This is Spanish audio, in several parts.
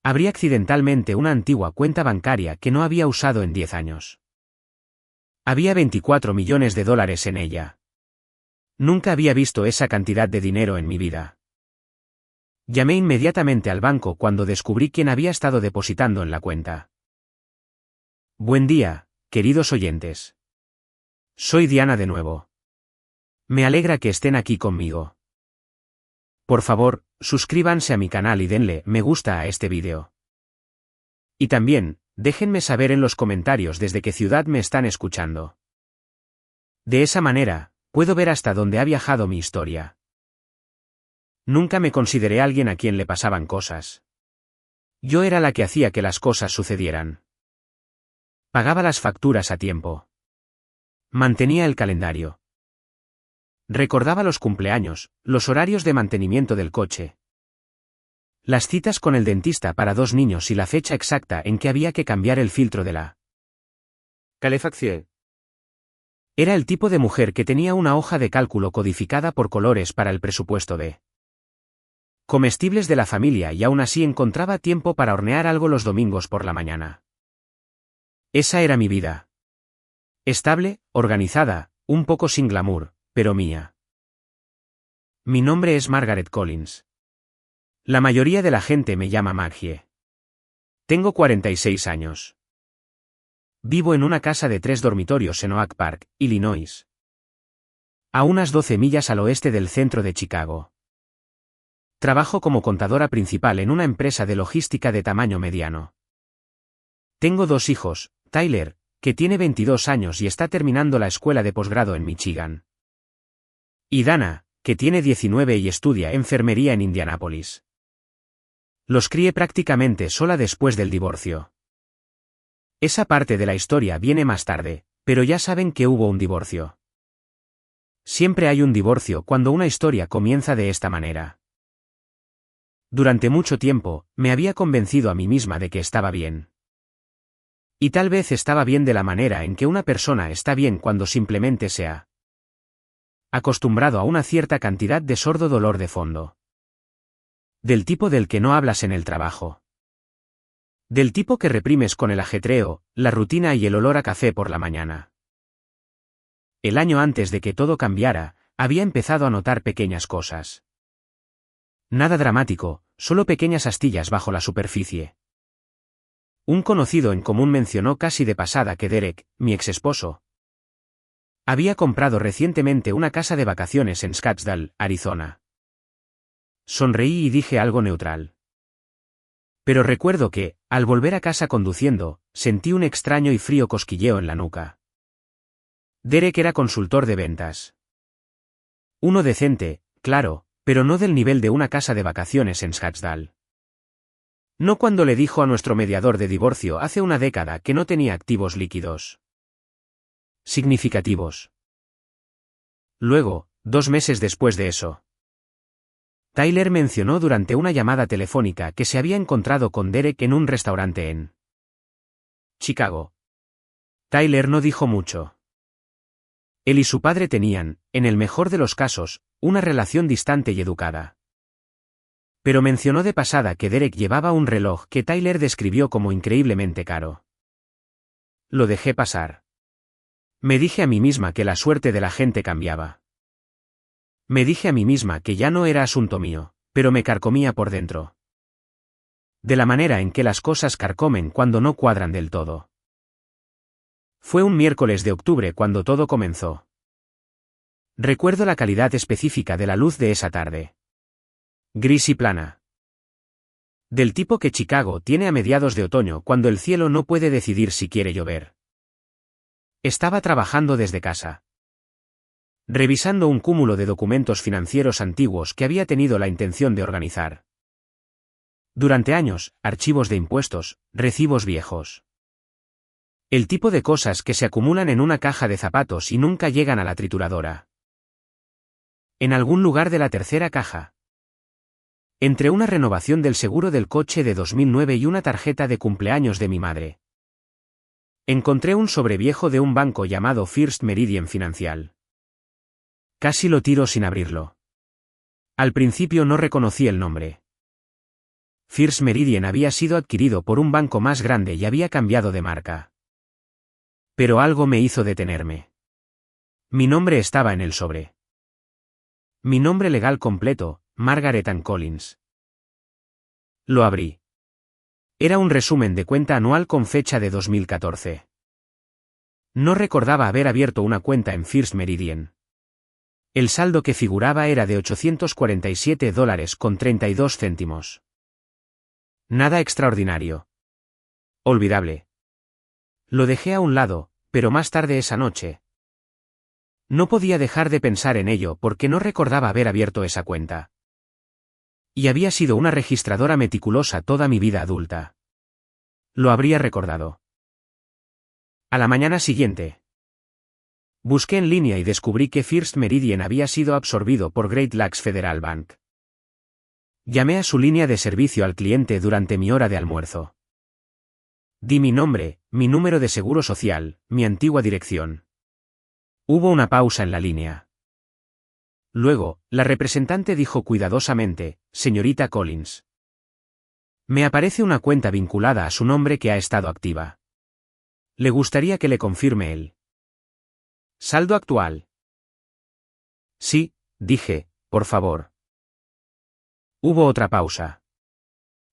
Abrí accidentalmente una antigua cuenta bancaria que no había usado en 10 años. Había 24 millones de dólares en ella. Nunca había visto esa cantidad de dinero en mi vida. Llamé inmediatamente al banco cuando descubrí quién había estado depositando en la cuenta. Buen día, queridos oyentes. Soy Diana de nuevo. Me alegra que estén aquí conmigo. Por favor, suscríbanse a mi canal y denle me gusta a este vídeo. Y también, déjenme saber en los comentarios desde qué ciudad me están escuchando. De esa manera, puedo ver hasta dónde ha viajado mi historia. Nunca me consideré alguien a quien le pasaban cosas. Yo era la que hacía que las cosas sucedieran. Pagaba las facturas a tiempo. Mantenía el calendario. Recordaba los cumpleaños, los horarios de mantenimiento del coche. Las citas con el dentista para 2 niños y la fecha exacta en que había que cambiar el filtro de la calefacción. Era el tipo de mujer que tenía una hoja de cálculo codificada por colores para el presupuesto de comestibles de la familia y aún así encontraba tiempo para hornear algo los domingos por la mañana. Esa era mi vida. Estable, organizada, un poco sin glamour, pero mía. Mi nombre es Margaret Collins. La mayoría de la gente me llama Maggie. Tengo 46 años. Vivo en una casa de 3 dormitorios en Oak Park, Illinois. A unas 12 millas al oeste del centro de Chicago. Trabajo como contadora principal en una empresa de logística de tamaño mediano. Tengo 2 hijos, Tyler, que tiene 22 años y está terminando la escuela de posgrado en Michigan. Y Dana, que tiene 19 y estudia enfermería en Indianápolis. Los crié prácticamente sola después del divorcio. Esa parte de la historia viene más tarde, pero ya saben que hubo un divorcio. Siempre hay un divorcio cuando una historia comienza de esta manera. Durante mucho tiempo, me había convencido a mí misma de que estaba bien. Y tal vez estaba bien de la manera en que una persona está bien cuando simplemente se ha acostumbrado a una cierta cantidad de sordo dolor de fondo. Del tipo del que no hablas en el trabajo. Del tipo que reprimes con el ajetreo, la rutina y el olor a café por la mañana. El año antes de que todo cambiara, había empezado a notar pequeñas cosas. Nada dramático, solo pequeñas astillas bajo la superficie. Un conocido en común mencionó casi de pasada que Derek, mi exesposo, había comprado recientemente una casa de vacaciones en Scottsdale, Arizona. Sonreí y dije algo neutral. Pero recuerdo que, al volver a casa conduciendo, sentí un extraño y frío cosquilleo en la nuca. Derek era consultor de ventas. Uno decente, claro, pero no del nivel de una casa de vacaciones en Scottsdale. No cuando le dijo a nuestro mediador de divorcio hace una década que no tenía activos líquidos significativos. Luego, 2 meses después de eso, Tyler mencionó durante una llamada telefónica que se había encontrado con Derek en un restaurante en Chicago. Tyler no dijo mucho. Él y su padre tenían, en el mejor de los casos, una relación distante y educada. Pero mencionó de pasada que Derek llevaba un reloj que Tyler describió como increíblemente caro. Lo dejé pasar. Me dije a mí misma que la suerte de la gente cambiaba. Me dije a mí misma que ya no era asunto mío, pero me carcomía por dentro. De la manera en que las cosas carcomen cuando no cuadran del todo. Fue un miércoles de octubre cuando todo comenzó. Recuerdo la calidad específica de la luz de esa tarde. Gris y plana. Del tipo que Chicago tiene a mediados de otoño cuando el cielo no puede decidir si quiere llover. Estaba trabajando desde casa. Revisando un cúmulo de documentos financieros antiguos que había tenido la intención de organizar. Durante años, archivos de impuestos, recibos viejos. El tipo de cosas que se acumulan en una caja de zapatos y nunca llegan a la trituradora. En algún lugar de la tercera caja. Entre una renovación del seguro del coche de 2009 y una tarjeta de cumpleaños de mi madre. Encontré un sobreviejo de un banco llamado First Meridian Financial. Casi lo tiro sin abrirlo. Al principio no reconocí el nombre. First Meridian había sido adquirido por un banco más grande y había cambiado de marca. Pero algo me hizo detenerme. Mi nombre estaba en el sobre. Mi nombre legal completo, Margaret Ann Collins. Lo abrí. Era un resumen de cuenta anual con fecha de 2014. No recordaba haber abierto una cuenta en First Meridian. El saldo que figuraba era de $847.32. Nada extraordinario. Olvidable. Lo dejé a un lado, pero más tarde esa noche. No podía dejar de pensar en ello porque no recordaba haber abierto esa cuenta. Y había sido una registradora meticulosa toda mi vida adulta. Lo habría recordado. A la mañana siguiente. Busqué en línea y descubrí que First Meridian había sido absorbido por Great Lakes Federal Bank. Llamé a su línea de servicio al cliente durante mi hora de almuerzo. Di mi nombre, mi número de seguro social, mi antigua dirección. Hubo una pausa en la línea. Luego, la representante dijo cuidadosamente, señorita Collins. Me aparece una cuenta vinculada a su nombre que ha estado activa. ¿Le gustaría que le confirme el saldo actual? Sí, dije, por favor. Hubo otra pausa.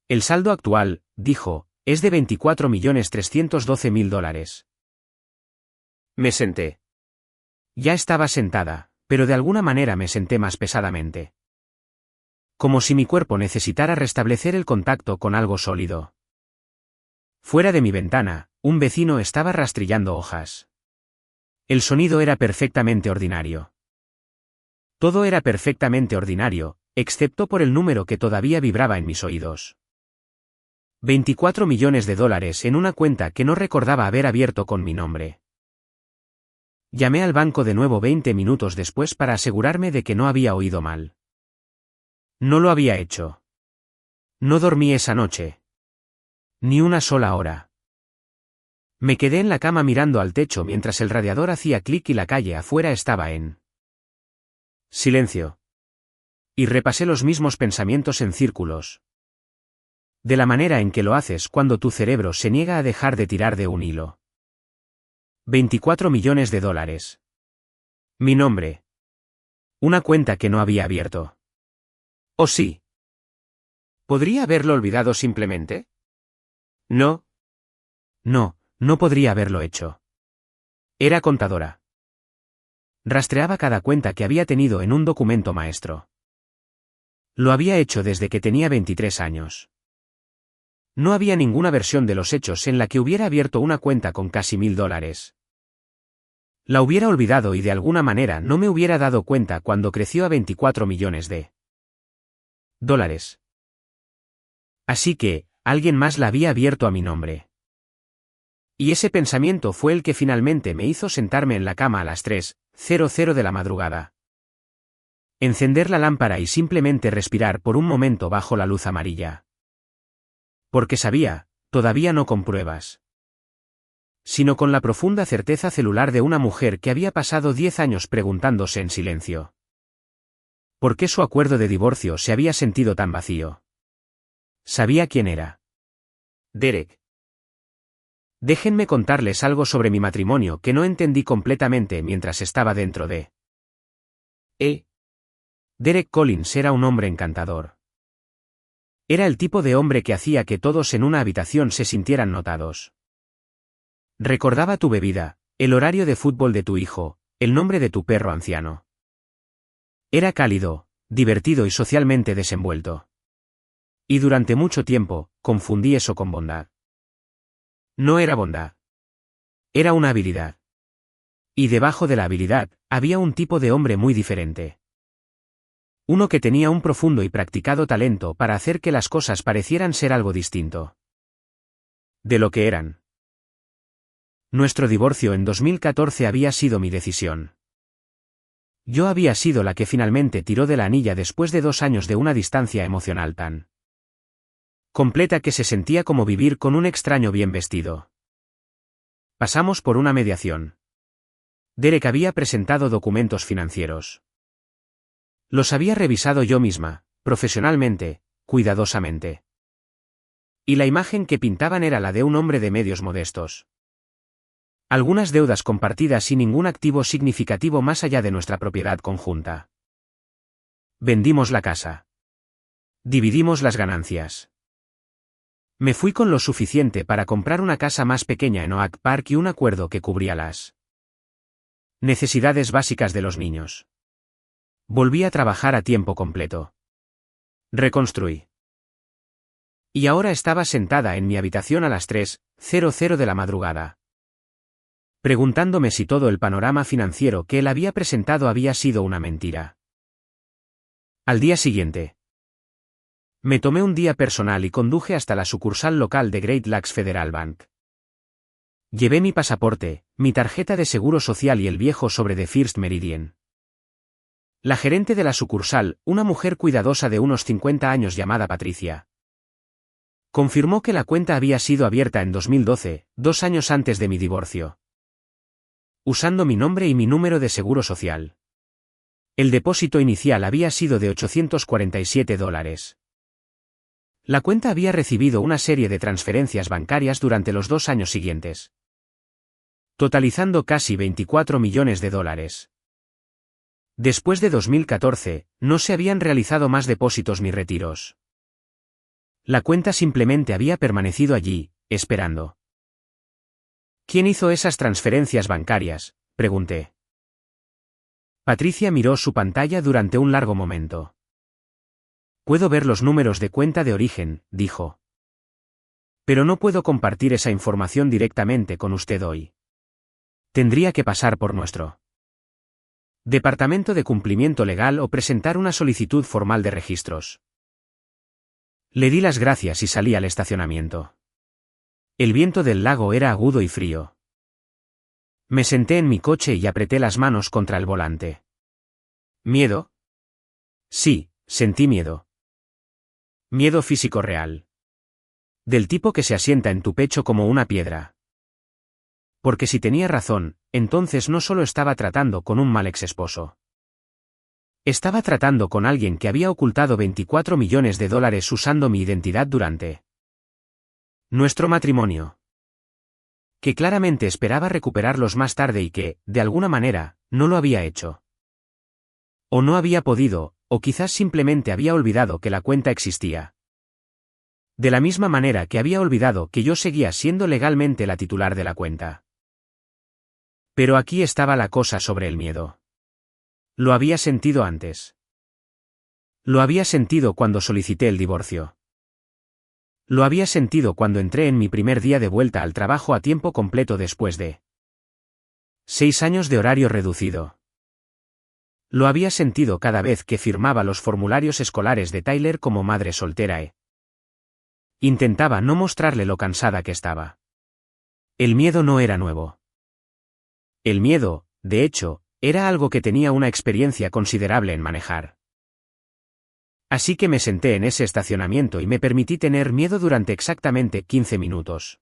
El saldo actual, dijo, es de $24.312.000. Me senté. Ya estaba sentada, pero de alguna manera me senté más pesadamente. Como si mi cuerpo necesitara restablecer el contacto con algo sólido. Fuera de mi ventana, un vecino estaba rastrillando hojas. El sonido era perfectamente ordinario. Todo era perfectamente ordinario, excepto por el número que todavía vibraba en mis oídos. $24 millones en una cuenta que no recordaba haber abierto con mi nombre. Llamé al banco de nuevo 20 minutos después para asegurarme de que no había oído mal. No lo había hecho. No dormí esa noche. Ni una sola hora. Me quedé en la cama mirando al techo mientras el radiador hacía clic y la calle afuera estaba en silencio. Y repasé los mismos pensamientos en círculos. De la manera en que lo haces cuando tu cerebro se niega a dejar de tirar de un hilo. $24 millones. Mi nombre. Una cuenta que no había abierto. ¿O sí? ¿Podría haberlo olvidado simplemente? No. No podría haberlo hecho. Era contadora. Rastreaba cada cuenta que había tenido en un documento maestro. Lo había hecho desde que tenía 23 años. No había ninguna versión de los hechos en la que hubiera abierto una cuenta con casi $1.000. La hubiera olvidado y de alguna manera no me hubiera dado cuenta cuando creció a $24 millones. Así que, alguien más la había abierto a mi nombre. Y ese pensamiento fue el que finalmente me hizo sentarme en la cama a las 3:00 de la madrugada. Encender la lámpara y simplemente respirar por un momento bajo la luz amarilla. Porque sabía, todavía no con pruebas, sino con la profunda certeza celular de una mujer que había pasado 10 años preguntándose en silencio. ¿Por qué su acuerdo de divorcio se había sentido tan vacío? Sabía quién era. Derek. Déjenme contarles algo sobre mi matrimonio que no entendí completamente mientras estaba dentro de Derek Collins era un hombre encantador. Era el tipo de hombre que hacía que todos en una habitación se sintieran notados. Recordaba tu bebida, el horario de fútbol de tu hijo, el nombre de tu perro anciano. Era cálido, divertido y socialmente desenvuelto. Y durante mucho tiempo, confundí eso con bondad. No era bondad. Era una habilidad. Y debajo de la habilidad, había un tipo de hombre muy diferente. Uno que tenía un profundo y practicado talento para hacer que las cosas parecieran ser algo distinto de lo que eran. Nuestro divorcio en 2014 había sido mi decisión. Yo había sido la que finalmente tiró de la anilla después de 2 años de una distancia emocional tan completa que se sentía como vivir con un extraño bien vestido. Pasamos por una mediación. Derek había presentado documentos financieros. Los había revisado yo misma, profesionalmente, cuidadosamente. Y la imagen que pintaban era la de un hombre de medios modestos. Algunas deudas compartidas y ningún activo significativo más allá de nuestra propiedad conjunta. Vendimos la casa. Dividimos las ganancias. Me fui con lo suficiente para comprar una casa más pequeña en Oak Park y un acuerdo que cubría las necesidades básicas de los niños. Volví a trabajar a tiempo completo. Reconstruí. Y ahora estaba sentada en mi habitación a las 3:00 de la madrugada, preguntándome si todo el panorama financiero que él había presentado había sido una mentira. Al día siguiente, me tomé un día personal y conduje hasta la sucursal local de Great Lakes Federal Bank. Llevé mi pasaporte, mi tarjeta de seguro social y el viejo sobre de First Meridian. La gerente de la sucursal, una mujer cuidadosa de unos 50 años llamada Patricia, confirmó que la cuenta había sido abierta en 2012, 2 años antes de mi divorcio, usando mi nombre y mi número de seguro social. El depósito inicial había sido de $847. La cuenta había recibido una serie de transferencias bancarias durante los 2 años siguientes, totalizando casi $24 millones. Después de 2014, no se habían realizado más depósitos ni retiros. La cuenta simplemente había permanecido allí, esperando. ¿Quién hizo esas transferencias bancarias?, pregunté. Patricia miró su pantalla durante un largo momento. Puedo ver los números de cuenta de origen, dijo. Pero no puedo compartir esa información directamente con usted hoy. Tendría que pasar por nuestro departamento de cumplimiento legal o presentar una solicitud formal de registros. Le di las gracias y salí al estacionamiento. El viento del lago era agudo y frío. Me senté en mi coche y apreté las manos contra el volante. ¿Miedo? Sí, sentí miedo. Miedo físico real. Del tipo que se asienta en tu pecho como una piedra. Porque si tenía razón, entonces no solo estaba tratando con un mal exesposo. Estaba tratando con alguien que había ocultado $24 millones usando mi identidad durante nuestro matrimonio. Que claramente esperaba recuperarlos más tarde y que, de alguna manera, no lo había hecho. O no había podido, o quizás simplemente había olvidado que la cuenta existía. De la misma manera que había olvidado que yo seguía siendo legalmente la titular de la cuenta. Pero aquí estaba la cosa sobre el miedo. Lo había sentido antes. Lo había sentido cuando solicité el divorcio. Lo había sentido cuando entré en mi primer día de vuelta al trabajo a tiempo completo después de 6 años de horario reducido. Lo había sentido cada vez que firmaba los formularios escolares de Tyler como madre soltera e intentaba no mostrarle lo cansada que estaba. El miedo no era nuevo. El miedo, de hecho, era algo que tenía una experiencia considerable en manejar. Así que me senté en ese estacionamiento y me permití tener miedo durante exactamente 15 minutos.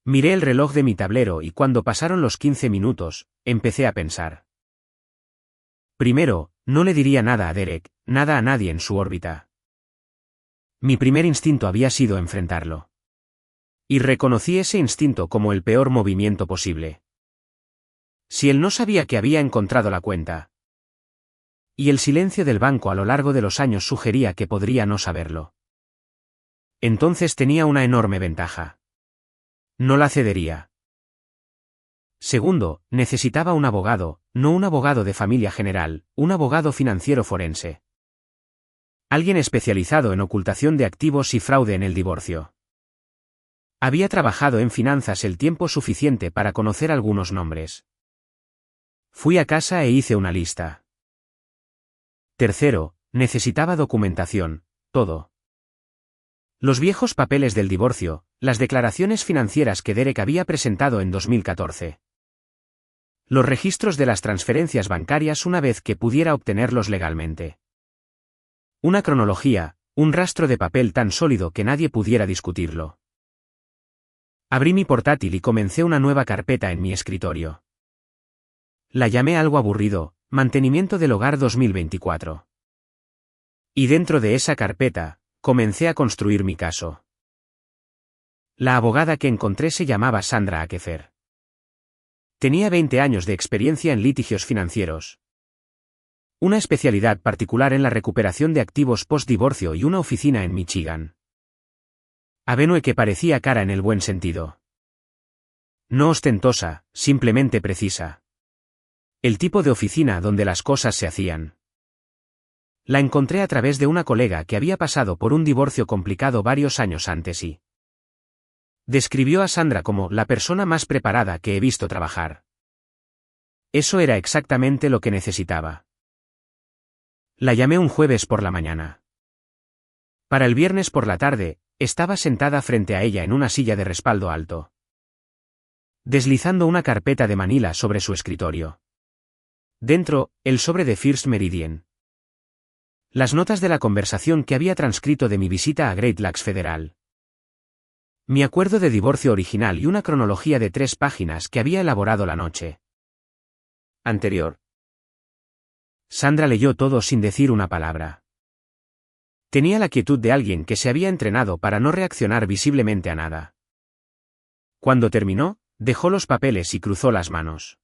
Miré el reloj de mi tablero y cuando pasaron los 15 minutos, empecé a pensar. Primero, no le diría nada a Derek, nada a nadie en su órbita. Mi primer instinto había sido enfrentarlo. Y reconocí ese instinto como el peor movimiento posible. Si él no sabía que había encontrado la cuenta. Y el silencio del banco a lo largo de los años sugería que podría no saberlo. Entonces tenía una enorme ventaja. No la cedería. Segundo, necesitaba un abogado, no un abogado de familia general, un abogado financiero forense. Alguien especializado en ocultación de activos y fraude en el divorcio. Había trabajado en finanzas el tiempo suficiente para conocer algunos nombres. Fui a casa e hice una lista. Tercero, necesitaba documentación, todo. Los viejos papeles del divorcio, las declaraciones financieras que Derek había presentado en 2014. Los registros de las transferencias bancarias una vez que pudiera obtenerlos legalmente. Una cronología, un rastro de papel tan sólido que nadie pudiera discutirlo. Abrí mi portátil y comencé una nueva carpeta en mi escritorio. La llamé algo aburrido, Mantenimiento del Hogar 2024. Y dentro de esa carpeta, comencé a construir mi caso. La abogada que encontré se llamaba Sandra Akefer. Tenía 20 años de experiencia en litigios financieros. Una especialidad particular en la recuperación de activos post-divorcio y una oficina en Michigan. Avenue que parecía cara en el buen sentido. No ostentosa, simplemente precisa. El tipo de oficina donde las cosas se hacían. La encontré a través de una colega que había pasado por un divorcio complicado varios años antes y describió a Sandra como la persona más preparada que he visto trabajar. Eso era exactamente lo que necesitaba. La llamé un jueves por la mañana. Para el viernes por la tarde, estaba sentada frente a ella en una silla de respaldo alto, deslizando una carpeta de Manila sobre su escritorio. Dentro, el sobre de First Meridian. Las notas de la conversación que había transcrito de mi visita a Great Lakes Federal. Mi acuerdo de divorcio original y una cronología de 3 páginas que había elaborado la noche anterior. Sandra leyó todo sin decir una palabra. Tenía la quietud de alguien que se había entrenado para no reaccionar visiblemente a nada. Cuando terminó, dejó los papeles y cruzó las manos.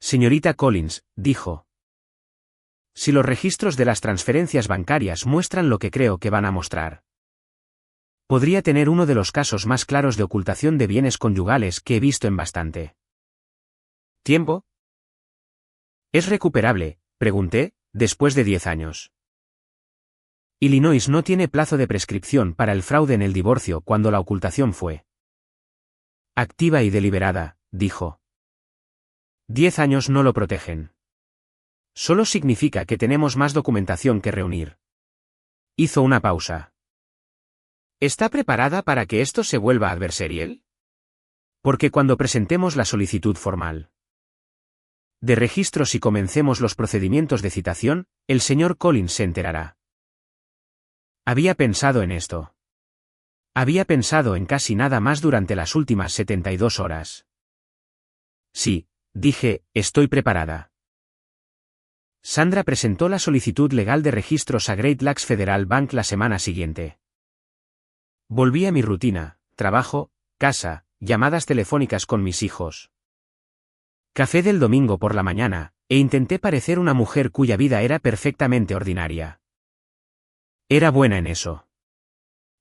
Señorita Collins, dijo. Si los registros de las transferencias bancarias muestran lo que creo que van a mostrar, podría tener uno de los casos más claros de ocultación de bienes conyugales que he visto en bastante tiempo. ¿Es recuperable?, pregunté, después de 10 años. Illinois no tiene plazo de prescripción para el fraude en el divorcio cuando la ocultación fue activa y deliberada, dijo. 10 años no lo protegen. Solo significa que tenemos más documentación que reunir. Hizo una pausa. ¿Está preparada para que esto se vuelva adversarial? Porque cuando presentemos la solicitud formal de registros y comencemos los procedimientos de citación, el señor Collins se enterará. Había pensado en esto. Había pensado en casi nada más durante las últimas 72 horas. Sí, dije, estoy preparada. Sandra presentó la solicitud legal de registros a Great Lakes Federal Bank la semana siguiente. Volví a mi rutina, trabajo, casa, llamadas telefónicas con mis hijos. Café del domingo por la mañana, e intenté parecer una mujer cuya vida era perfectamente ordinaria. Era buena en eso.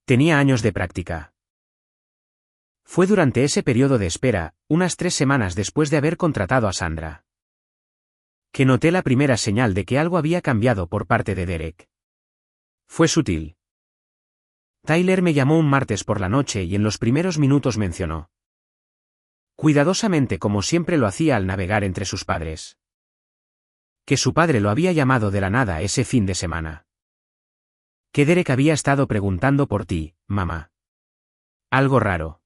Tenía años de práctica. Fue durante ese periodo de espera, unas 3 semanas después de haber contratado a Sandra, que noté la primera señal de que algo había cambiado por parte de Derek. Fue sutil. Tyler me llamó un martes por la noche y en los primeros minutos mencionó, cuidadosamente como siempre lo hacía al navegar entre sus padres, que su padre lo había llamado de la nada ese fin de semana. Que Derek había estado preguntando por ti, mamá. Algo raro.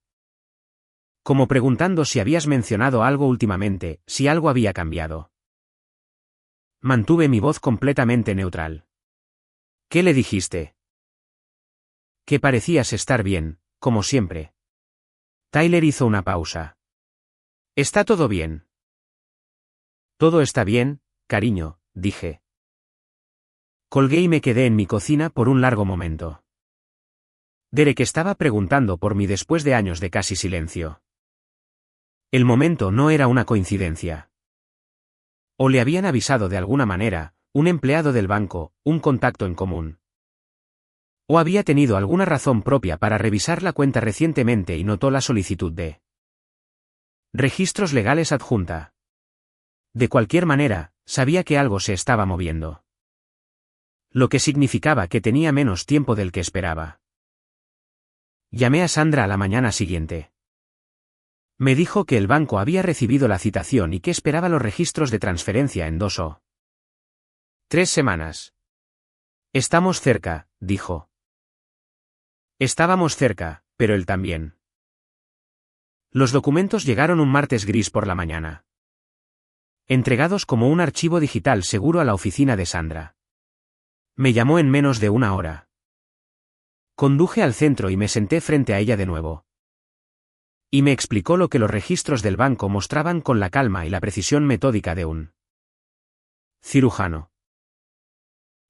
Como preguntando si habías mencionado algo últimamente, si algo había cambiado. Mantuve mi voz completamente neutral. ¿Qué le dijiste? Que parecías estar bien, como siempre. Tyler hizo una pausa. ¿Está todo bien? Todo está bien, cariño, dije. Colgué y me quedé en mi cocina por un largo momento. Derek estaba preguntando por mí después de años de casi silencio. El momento no era una coincidencia. O le habían avisado de alguna manera, un empleado del banco, un contacto en común. O había tenido alguna razón propia para revisar la cuenta recientemente y notó la solicitud de registros legales adjunta. De cualquier manera, sabía que algo se estaba moviendo. Lo que significaba que tenía menos tiempo del que esperaba. Llamé a Sandra a la mañana siguiente. Me dijo que el banco había recibido la citación y que esperaba los registros de transferencia en 2 o 3 semanas. Estamos cerca, dijo. Estábamos cerca, pero él también. Los documentos llegaron un martes gris por la mañana. Entregados como un archivo digital seguro a la oficina de Sandra. Me llamó en menos de 1 hora. Conduje al centro y me senté frente a ella de nuevo. Y me explicó lo que los registros del banco mostraban con la calma y la precisión metódica de un cirujano.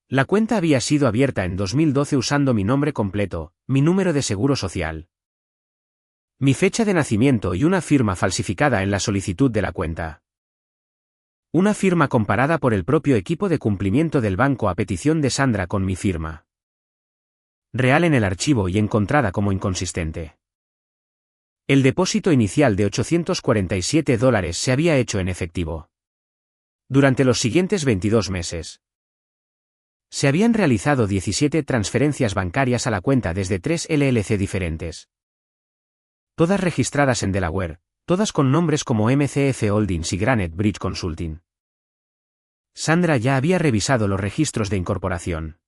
La cuenta había sido abierta en 2012 usando mi nombre completo, mi número de seguro social, Mi fecha de nacimiento y una firma falsificada en la solicitud de la cuenta. Una firma comparada por el propio equipo de cumplimiento del banco a petición de Sandra con mi firma. Real en el archivo y encontrada como inconsistente. El depósito inicial de $847 se había hecho en efectivo. Durante los siguientes 22 meses. Se habían realizado 17 transferencias bancarias a la cuenta desde 3 LLC diferentes. Todas registradas en Delaware, todas con nombres como MCF Holdings y Granite Bridge Consulting. Sandra ya había revisado los registros de incorporación.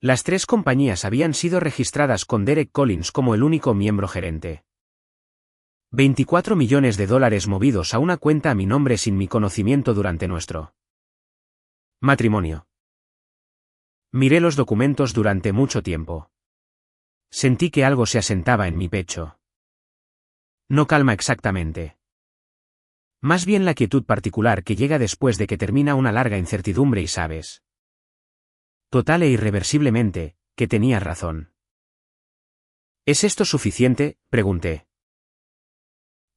Las 3 compañías habían sido registradas con Derek Collins como el único miembro gerente. $24 millones movidos a una cuenta a mi nombre sin mi conocimiento durante nuestro matrimonio. Miré los documentos durante mucho tiempo. Sentí que algo se asentaba en mi pecho. No calma exactamente. Más bien la quietud particular que llega después de que termina una larga incertidumbre y sabes. Total e irreversiblemente, que tenías razón. ¿Es esto suficiente?, pregunté.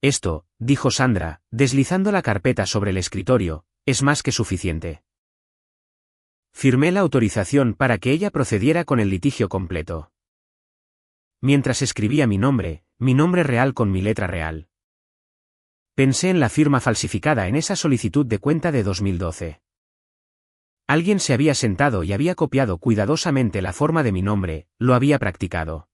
Esto, dijo Sandra, deslizando la carpeta sobre el escritorio, es más que suficiente. Firmé la autorización para que ella procediera con el litigio completo. Mientras escribía mi nombre real con mi letra real. Pensé en la firma falsificada en esa solicitud de cuenta de 2012. Alguien se había sentado y había copiado cuidadosamente la forma de mi nombre, lo había practicado.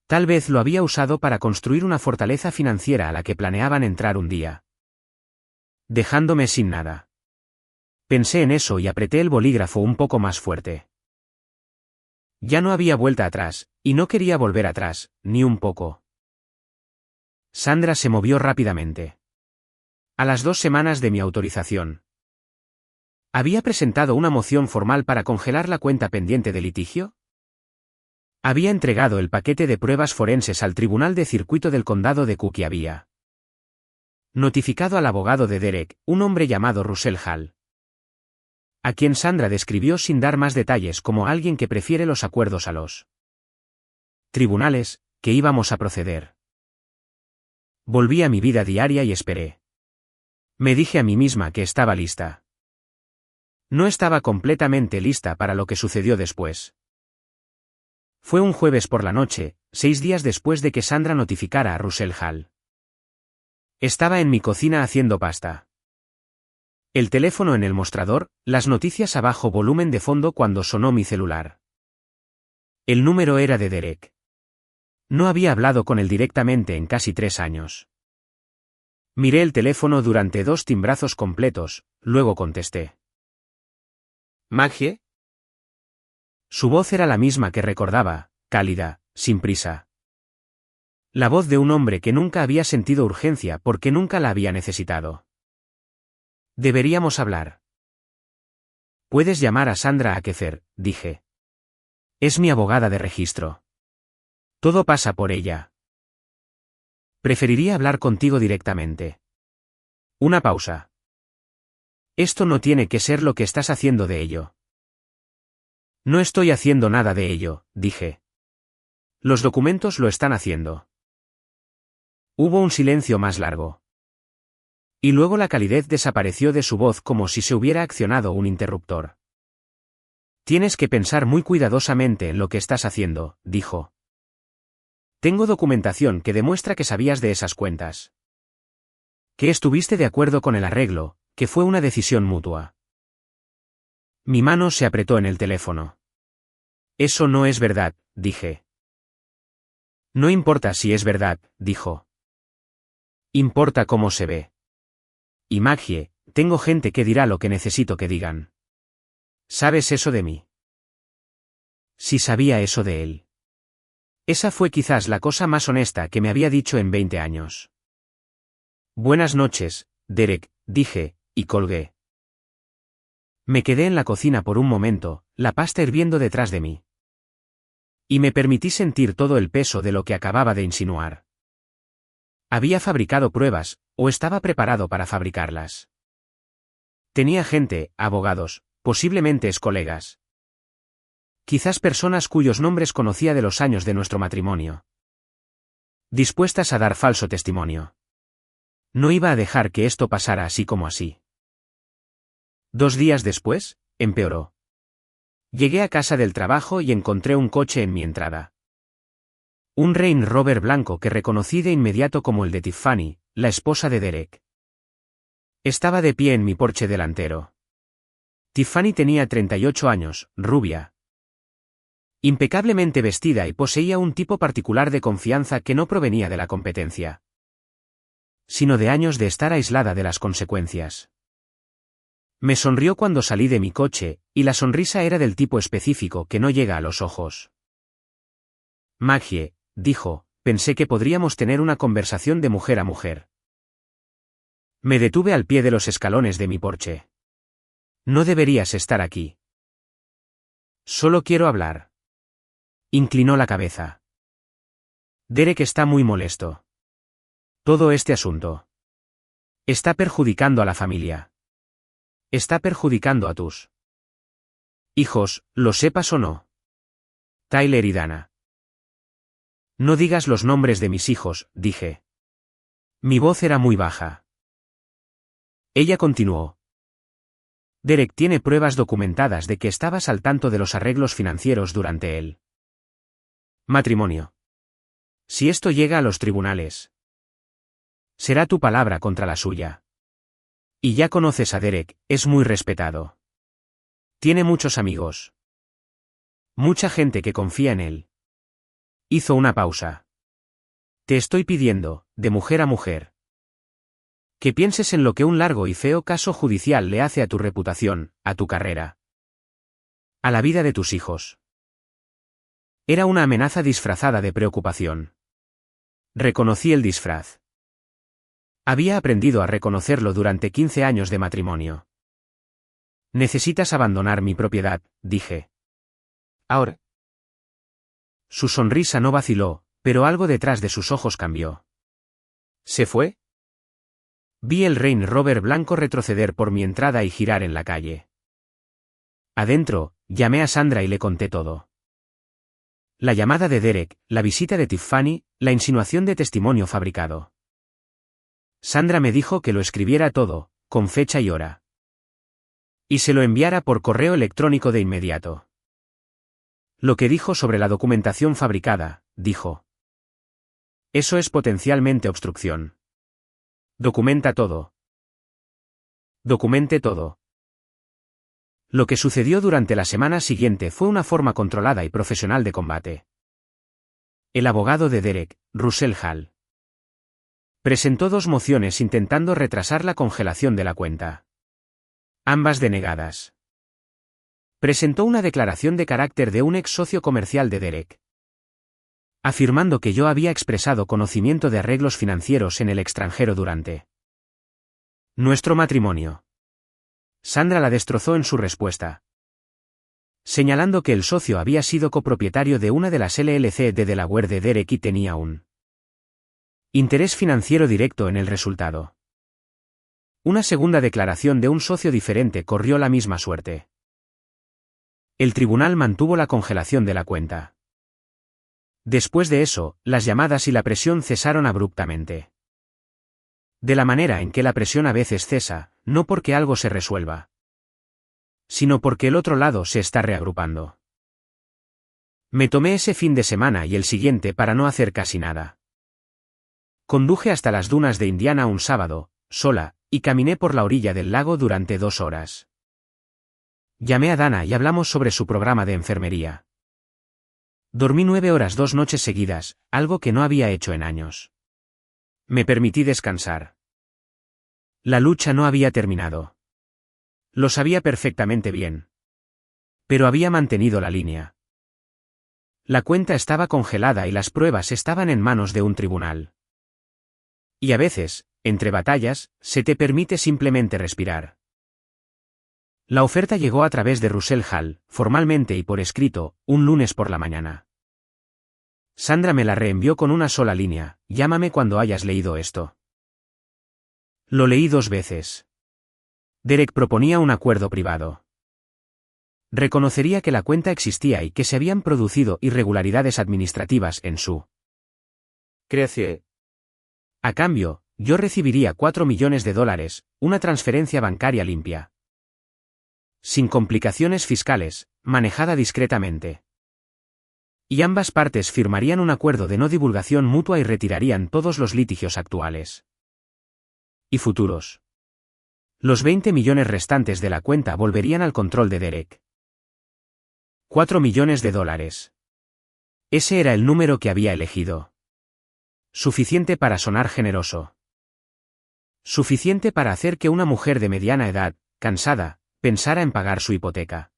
Tal vez lo había usado para construir una fortaleza financiera a la que planeaban entrar un día. Dejándome sin nada. Pensé en eso y apreté el bolígrafo un poco más fuerte. Ya no había vuelta atrás, y no quería volver atrás, ni un poco. Sandra se movió rápidamente. A las 2 semanas de mi autorización. ¿Había presentado una moción formal para congelar la cuenta pendiente de litigio? Había entregado el paquete de pruebas forenses al Tribunal de Circuito del Condado de Cook y había notificado al abogado de Derek, un hombre llamado Russell Hall, a quien Sandra describió sin dar más detalles como alguien que prefiere los acuerdos a los tribunales, que íbamos a proceder. Volví a mi vida diaria y esperé. Me dije a mí misma que estaba lista. No estaba completamente lista para lo que sucedió después. Fue un jueves por la noche, 6 días después de que Sandra notificara a Russell Hall. Estaba en mi cocina haciendo pasta. El teléfono en el mostrador, las noticias a bajo volumen de fondo cuando sonó mi celular. El número era de Derek. No había hablado con él directamente en casi 3 años. Miré el teléfono durante 2 timbrazos completos, luego contesté. ¿Maggie? Su voz era la misma que recordaba, cálida, sin prisa. La voz de un hombre que nunca había sentido urgencia porque nunca la había necesitado. Deberíamos hablar. Puedes llamar a Sandra Akefer, dije. Es mi abogada de registro. Todo pasa por ella. Preferiría hablar contigo directamente. Una pausa. Esto no tiene que ser lo que estás haciendo de ello. No estoy haciendo nada de ello, dije. Los documentos lo están haciendo. Hubo un silencio más largo. Y luego la calidez desapareció de su voz como si se hubiera accionado un interruptor. Tienes que pensar muy cuidadosamente en lo que estás haciendo, dijo. Tengo documentación que demuestra que sabías de esas cuentas. Que estuviste de acuerdo con el arreglo, que fue una decisión mutua. Mi mano se apretó en el teléfono. Eso no es verdad, dije. No importa si es verdad, dijo. Importa cómo se ve. Y Maggie, tengo gente que dirá lo que necesito que digan. ¿Sabes eso de mí? Sí sabía eso de él. Esa fue quizás la cosa más honesta que me había dicho en 20 años. Buenas noches, Derek, dije, y colgué. Me quedé en la cocina por un momento, la pasta hirviendo detrás de mí. Y me permití sentir todo el peso de lo que acababa de insinuar. Había fabricado pruebas, o estaba preparado para fabricarlas. Tenía gente, abogados, posiblemente excolegas. Quizás personas cuyos nombres conocía de los años de nuestro matrimonio. dispuestas a dar falso testimonio. No iba a dejar que esto pasara así como así. 2 días después, empeoró. Llegué a casa del trabajo y encontré un coche en mi entrada. Un Range Rover blanco que reconocí de inmediato como el de Tiffany, la esposa de Derek. Estaba de pie en mi porche delantero. Tiffany tenía 38 años, rubia, impecablemente vestida y poseía un tipo particular de confianza que no provenía de la competencia, sino de años de estar aislada de las consecuencias. Me sonrió cuando salí de mi coche, y la sonrisa era del tipo específico que no llega a los ojos. Maggie, dijo, pensé que podríamos tener una conversación de mujer a mujer. Me detuve al pie de los escalones de mi porche. No deberías estar aquí. Solo quiero hablar. Inclinó la cabeza. Derek está muy molesto. Todo este asunto está perjudicando a la familia. Está perjudicando a tus hijos, lo sepas o no. Tyler y Dana. No digas los nombres de mis hijos, dije. Mi voz era muy baja. Ella continuó. Derek tiene pruebas documentadas de que estabas al tanto de los arreglos financieros durante el matrimonio. Si esto llega a los tribunales, será tu palabra contra la suya. Y ya conoces a Derek, es muy respetado. Tiene muchos amigos. Mucha gente que confía en él. Hizo una pausa. Te estoy pidiendo, de mujer a mujer, que pienses en lo que un largo y feo caso judicial le hace a tu reputación, a tu carrera, a la vida de tus hijos. Era una amenaza disfrazada de preocupación. Reconocí el disfraz. Había aprendido a reconocerlo durante 15 años de matrimonio. Necesitas abandonar mi propiedad, dije. Ahora. Su sonrisa no vaciló, pero algo detrás de sus ojos cambió. ¿Se fue? Vi el Range Rover blanco retroceder por mi entrada y girar en la calle. Adentro, llamé a Sandra y le conté todo. La llamada de Derek, la visita de Tiffany, la insinuación de testimonio fabricado. Sandra me dijo que lo escribiera todo, con fecha y hora. Y se lo enviara por correo electrónico de inmediato. Lo que dijo sobre la documentación fabricada, dijo. Eso es potencialmente obstrucción. Documenta todo. Documente todo. Lo que sucedió durante la semana siguiente fue una forma controlada y profesional de combate. El abogado de Derek, Russell Hall, presentó 2 mociones intentando retrasar la congelación de la cuenta. Ambas denegadas. Presentó una declaración de carácter de un ex socio comercial de Derek, afirmando que yo había expresado conocimiento de arreglos financieros en el extranjero durante nuestro matrimonio. Sandra la destrozó en su respuesta, señalando que el socio había sido copropietario de una de las LLC de Delaware de Derek y tenía un interés financiero directo en el resultado. Una segunda declaración de un socio diferente corrió la misma suerte. El tribunal mantuvo la congelación de la cuenta. Después de eso, las llamadas y la presión cesaron abruptamente. De la manera en que la presión a veces cesa, no porque algo se resuelva, sino porque el otro lado se está reagrupando. Me tomé ese fin de semana y el siguiente para no hacer casi nada. Conduje hasta las dunas de Indiana un sábado, sola, y caminé por la orilla del lago durante 2 horas. Llamé a Dana y hablamos sobre su programa de enfermería. Dormí 9 horas 2 noches seguidas, algo que no había hecho en años. Me permití descansar. La lucha no había terminado. Lo sabía perfectamente bien. Pero había mantenido la línea. La cuenta estaba congelada y las pruebas estaban en manos de un tribunal. Y a veces, entre batallas, se te permite simplemente respirar. La oferta llegó a través de Russell Hall, formalmente y por escrito, un lunes por la mañana. Sandra me la reenvió con una sola línea: llámame cuando hayas leído esto. Lo leí 2 veces. Derek proponía un acuerdo privado. Reconocería que la cuenta existía y que se habían producido irregularidades administrativas en su Créacie. A cambio, yo recibiría $4 millones, una transferencia bancaria limpia. Sin complicaciones fiscales, manejada discretamente. Y ambas partes firmarían un acuerdo de no divulgación mutua y retirarían todos los litigios actuales y futuros. Los 20 millones restantes de la cuenta volverían al control de Derek. $4 millones. Ese era el número que había elegido. Suficiente para sonar generoso. Suficiente para hacer que una mujer de mediana edad, cansada, pensara en pagar su hipoteca.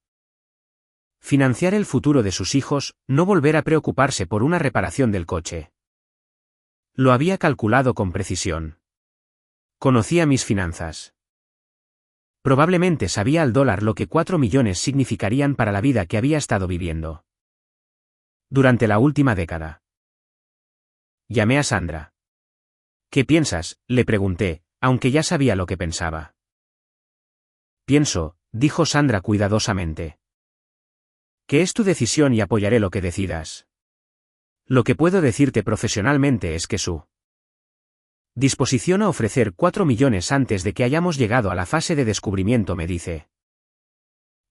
Financiar el futuro de sus hijos, no volver a preocuparse por una reparación del coche. Lo había calculado con precisión. Conocía mis finanzas. Probablemente sabía al dólar lo que 4 millones significarían para la vida que había estado viviendo durante la última década. Llamé a Sandra. ¿Qué piensas?, le pregunté, aunque ya sabía lo que pensaba. Pienso, dijo Sandra cuidadosamente, que es tu decisión y apoyaré lo que decidas. Lo que puedo decirte profesionalmente es que su disposición a ofrecer 4 millones antes de que hayamos llegado a la fase de descubrimiento me dice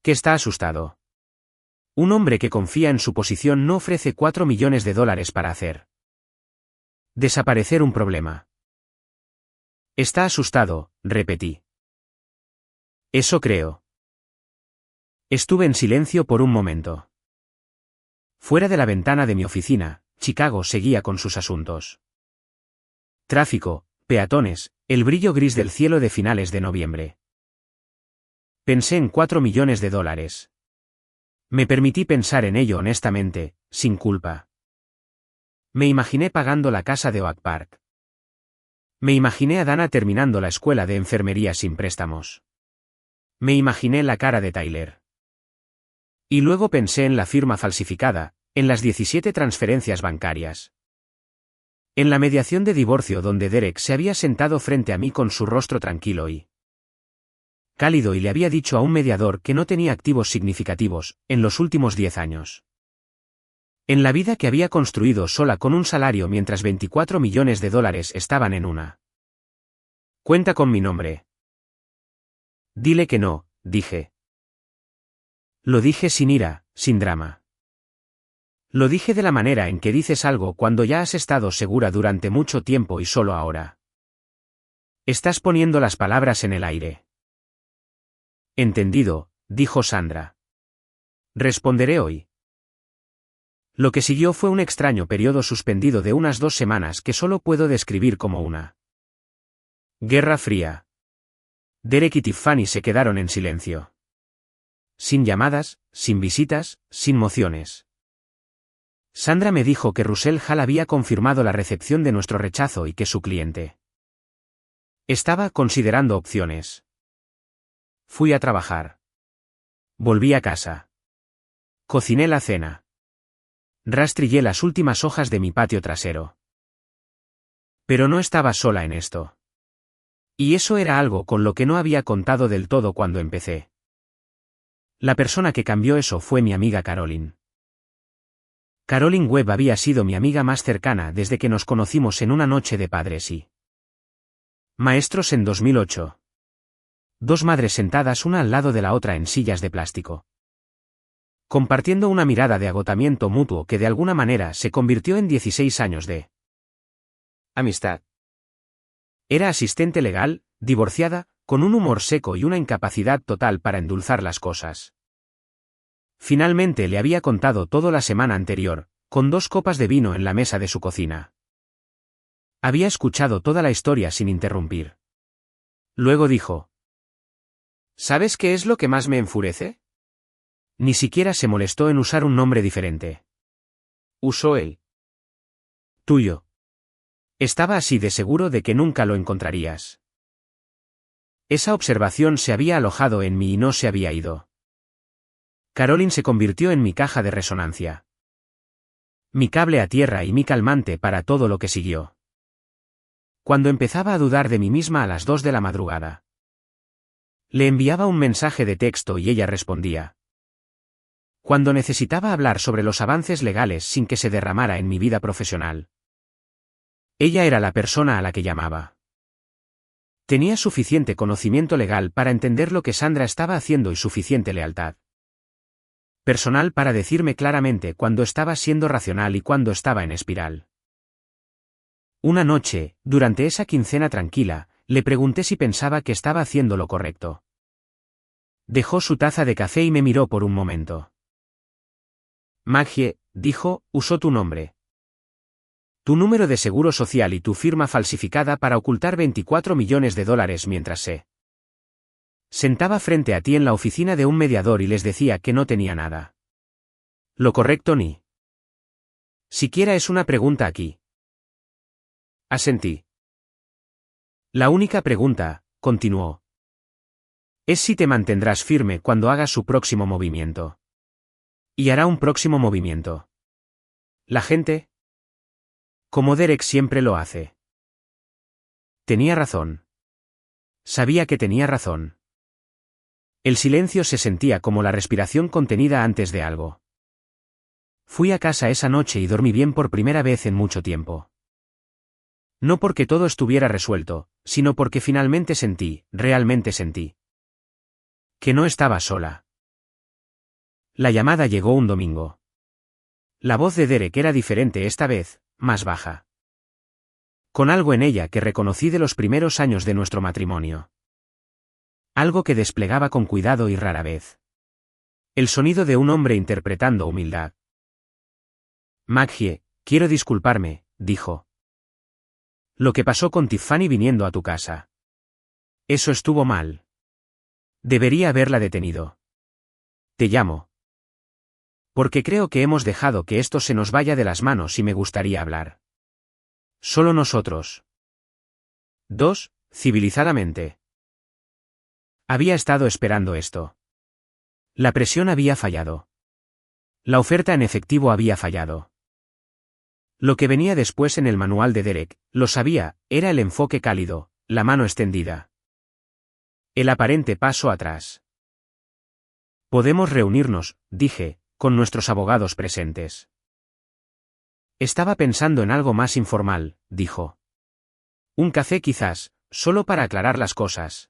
que está asustado. Un hombre que confía en su posición no ofrece $4 millones para hacer desaparecer un problema. Está asustado, repetí. Eso creo. Estuve en silencio por un momento. Fuera de la ventana de mi oficina, Chicago seguía con sus asuntos. Tráfico, peatones, el brillo gris del cielo de finales de noviembre. Pensé en $4 millones. Me permití pensar en ello honestamente, sin culpa. Me imaginé pagando la casa de Oak Park. Me imaginé a Dana terminando la escuela de enfermería sin préstamos. Me imaginé la cara de Tyler. Y luego pensé en la firma falsificada, en las 17 transferencias bancarias. En la mediación de divorcio donde Derek se había sentado frente a mí con su rostro tranquilo y cálido y le había dicho a un mediador que no tenía activos significativos, en los últimos 10 años. En la vida que había construido sola con un salario mientras $24 millones estaban en una cuenta con mi nombre. Dile que no, dije. Lo dije sin ira, sin drama. Lo dije de la manera en que dices algo cuando ya has estado segura durante mucho tiempo y solo ahora estás poniendo las palabras en el aire. Entendido, dijo Sandra. Responderé hoy. Lo que siguió fue un extraño periodo suspendido de unas 2 semanas que solo puedo describir como una guerra fría. Derek y Tiffany se quedaron en silencio. Sin llamadas, sin visitas, sin mociones. Sandra me dijo que Russell Hall había confirmado la recepción de nuestro rechazo y que su cliente estaba considerando opciones. Fui a trabajar. Volví a casa. Cociné la cena. Rastrillé las últimas hojas de mi patio trasero. Pero no estaba sola en esto. Y eso era algo con lo que no había contado del todo cuando empecé. La persona que cambió eso fue mi amiga Caroline. Caroline Webb había sido mi amiga más cercana desde que nos conocimos en una noche de padres y maestros en 2008. 2 madres sentadas una al lado de la otra en sillas de plástico, compartiendo una mirada de agotamiento mutuo que de alguna manera se convirtió en 16 años de amistad. Era asistente legal, divorciada, con un humor seco y una incapacidad total para endulzar las cosas. Finalmente le había contado todo la semana anterior, con 2 copas de vino en la mesa de su cocina. Había escuchado toda la historia sin interrumpir. Luego dijo: ¿Sabes qué es lo que más me enfurece? Ni siquiera se molestó en usar un nombre diferente. Usó el tuyo. Estaba así de seguro de que nunca lo encontrarías. Esa observación se había alojado en mí y no se había ido. Caroline se convirtió en mi caja de resonancia. Mi cable a tierra y mi calmante para todo lo que siguió. Cuando empezaba a dudar de mí misma a las 2 de la madrugada. Le enviaba un mensaje de texto y ella respondía. Cuando necesitaba hablar sobre los avances legales sin que se derramara en mi vida profesional. Ella era la persona a la que llamaba. Tenía suficiente conocimiento legal para entender lo que Sandra estaba haciendo y suficiente lealtad personal para decirme claramente cuándo estaba siendo racional y cuándo estaba en espiral. Una noche, durante esa quincena tranquila, le pregunté si pensaba que estaba haciendo lo correcto. Dejó su taza de café y me miró por un momento. Maggie, dijo, usó tu nombre. Tu número de seguro social y tu firma falsificada para ocultar 24 millones de dólares mientras se sentaba frente a ti en la oficina de un mediador y les decía que no tenía nada. Lo correcto ni siquiera es una pregunta aquí. Asentí. La única pregunta, continuó, es si te mantendrás firme cuando hagas su próximo movimiento. Y hará un próximo movimiento. La gente, como Derek siempre lo hace. Tenía razón. Sabía que tenía razón. El silencio se sentía como la respiración contenida antes de algo. Fui a casa esa noche y dormí bien por primera vez en mucho tiempo. No porque todo estuviera resuelto, sino porque finalmente realmente sentí, que no estaba sola. La llamada llegó un domingo. La voz de Derek era diferente esta vez, más baja. Con algo en ella que reconocí de los primeros años de nuestro matrimonio. Algo que desplegaba con cuidado y rara vez. El sonido de un hombre interpretando humildad. Maggie, quiero disculparme, dijo. Lo que pasó con Tiffany viniendo a tu casa. Eso estuvo mal. Debería haberla detenido. Te llamo. Porque creo que hemos dejado que esto se nos vaya de las manos y me gustaría hablar. Solo nosotros. Dos, civilizadamente. Había estado esperando esto. La presión había fallado. La oferta en efectivo había fallado. Lo que venía después en el manual de Derek, lo sabía, era el enfoque cálido, la mano extendida. El aparente paso atrás. Podemos reunirnos, dije, con nuestros abogados presentes. Estaba pensando en algo más informal, dijo. Un café quizás, solo para aclarar las cosas.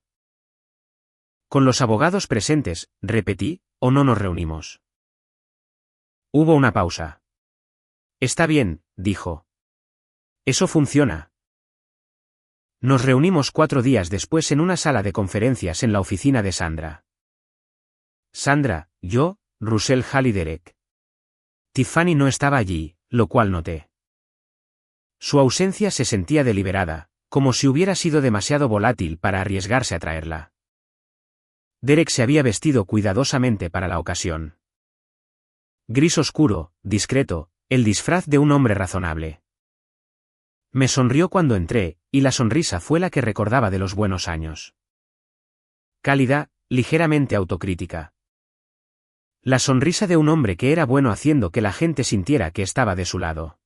Con los abogados presentes, repetí, ¿o no nos reunimos? Hubo una pausa. Está bien, dijo. Eso funciona. Nos reunimos 4 días después en una sala de conferencias en la oficina de Sandra. Sandra, yo, Russell Hall y Derek. Tiffany no estaba allí, lo cual noté. Su ausencia se sentía deliberada, como si hubiera sido demasiado volátil para arriesgarse a traerla. Derek se había vestido cuidadosamente para la ocasión. Gris oscuro, discreto, el disfraz de un hombre razonable. Me sonrió cuando entré, y la sonrisa fue la que recordaba de los buenos años. Cálida, ligeramente autocrítica. La sonrisa de un hombre que era bueno haciendo que la gente sintiera que estaba de su lado.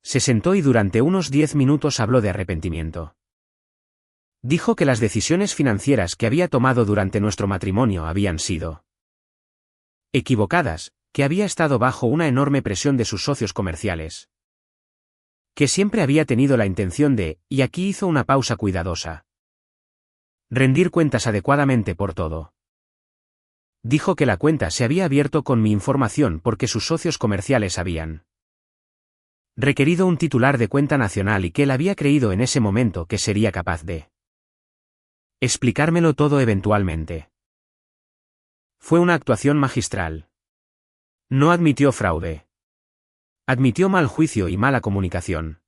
Se sentó y durante unos 10 minutos habló de arrepentimiento. Dijo que las decisiones financieras que había tomado durante nuestro matrimonio habían sido equivocadas, que había estado bajo una enorme presión de sus socios comerciales. Que siempre había tenido la intención de, y aquí hizo una pausa cuidadosa, rendir cuentas adecuadamente por todo. Dijo que la cuenta se había abierto con mi información porque sus socios comerciales habían requerido un titular de cuenta nacional y que él había creído en ese momento que sería capaz de explicármelo todo eventualmente. Fue una actuación magistral. No admitió fraude. Admitió mal juicio y mala comunicación.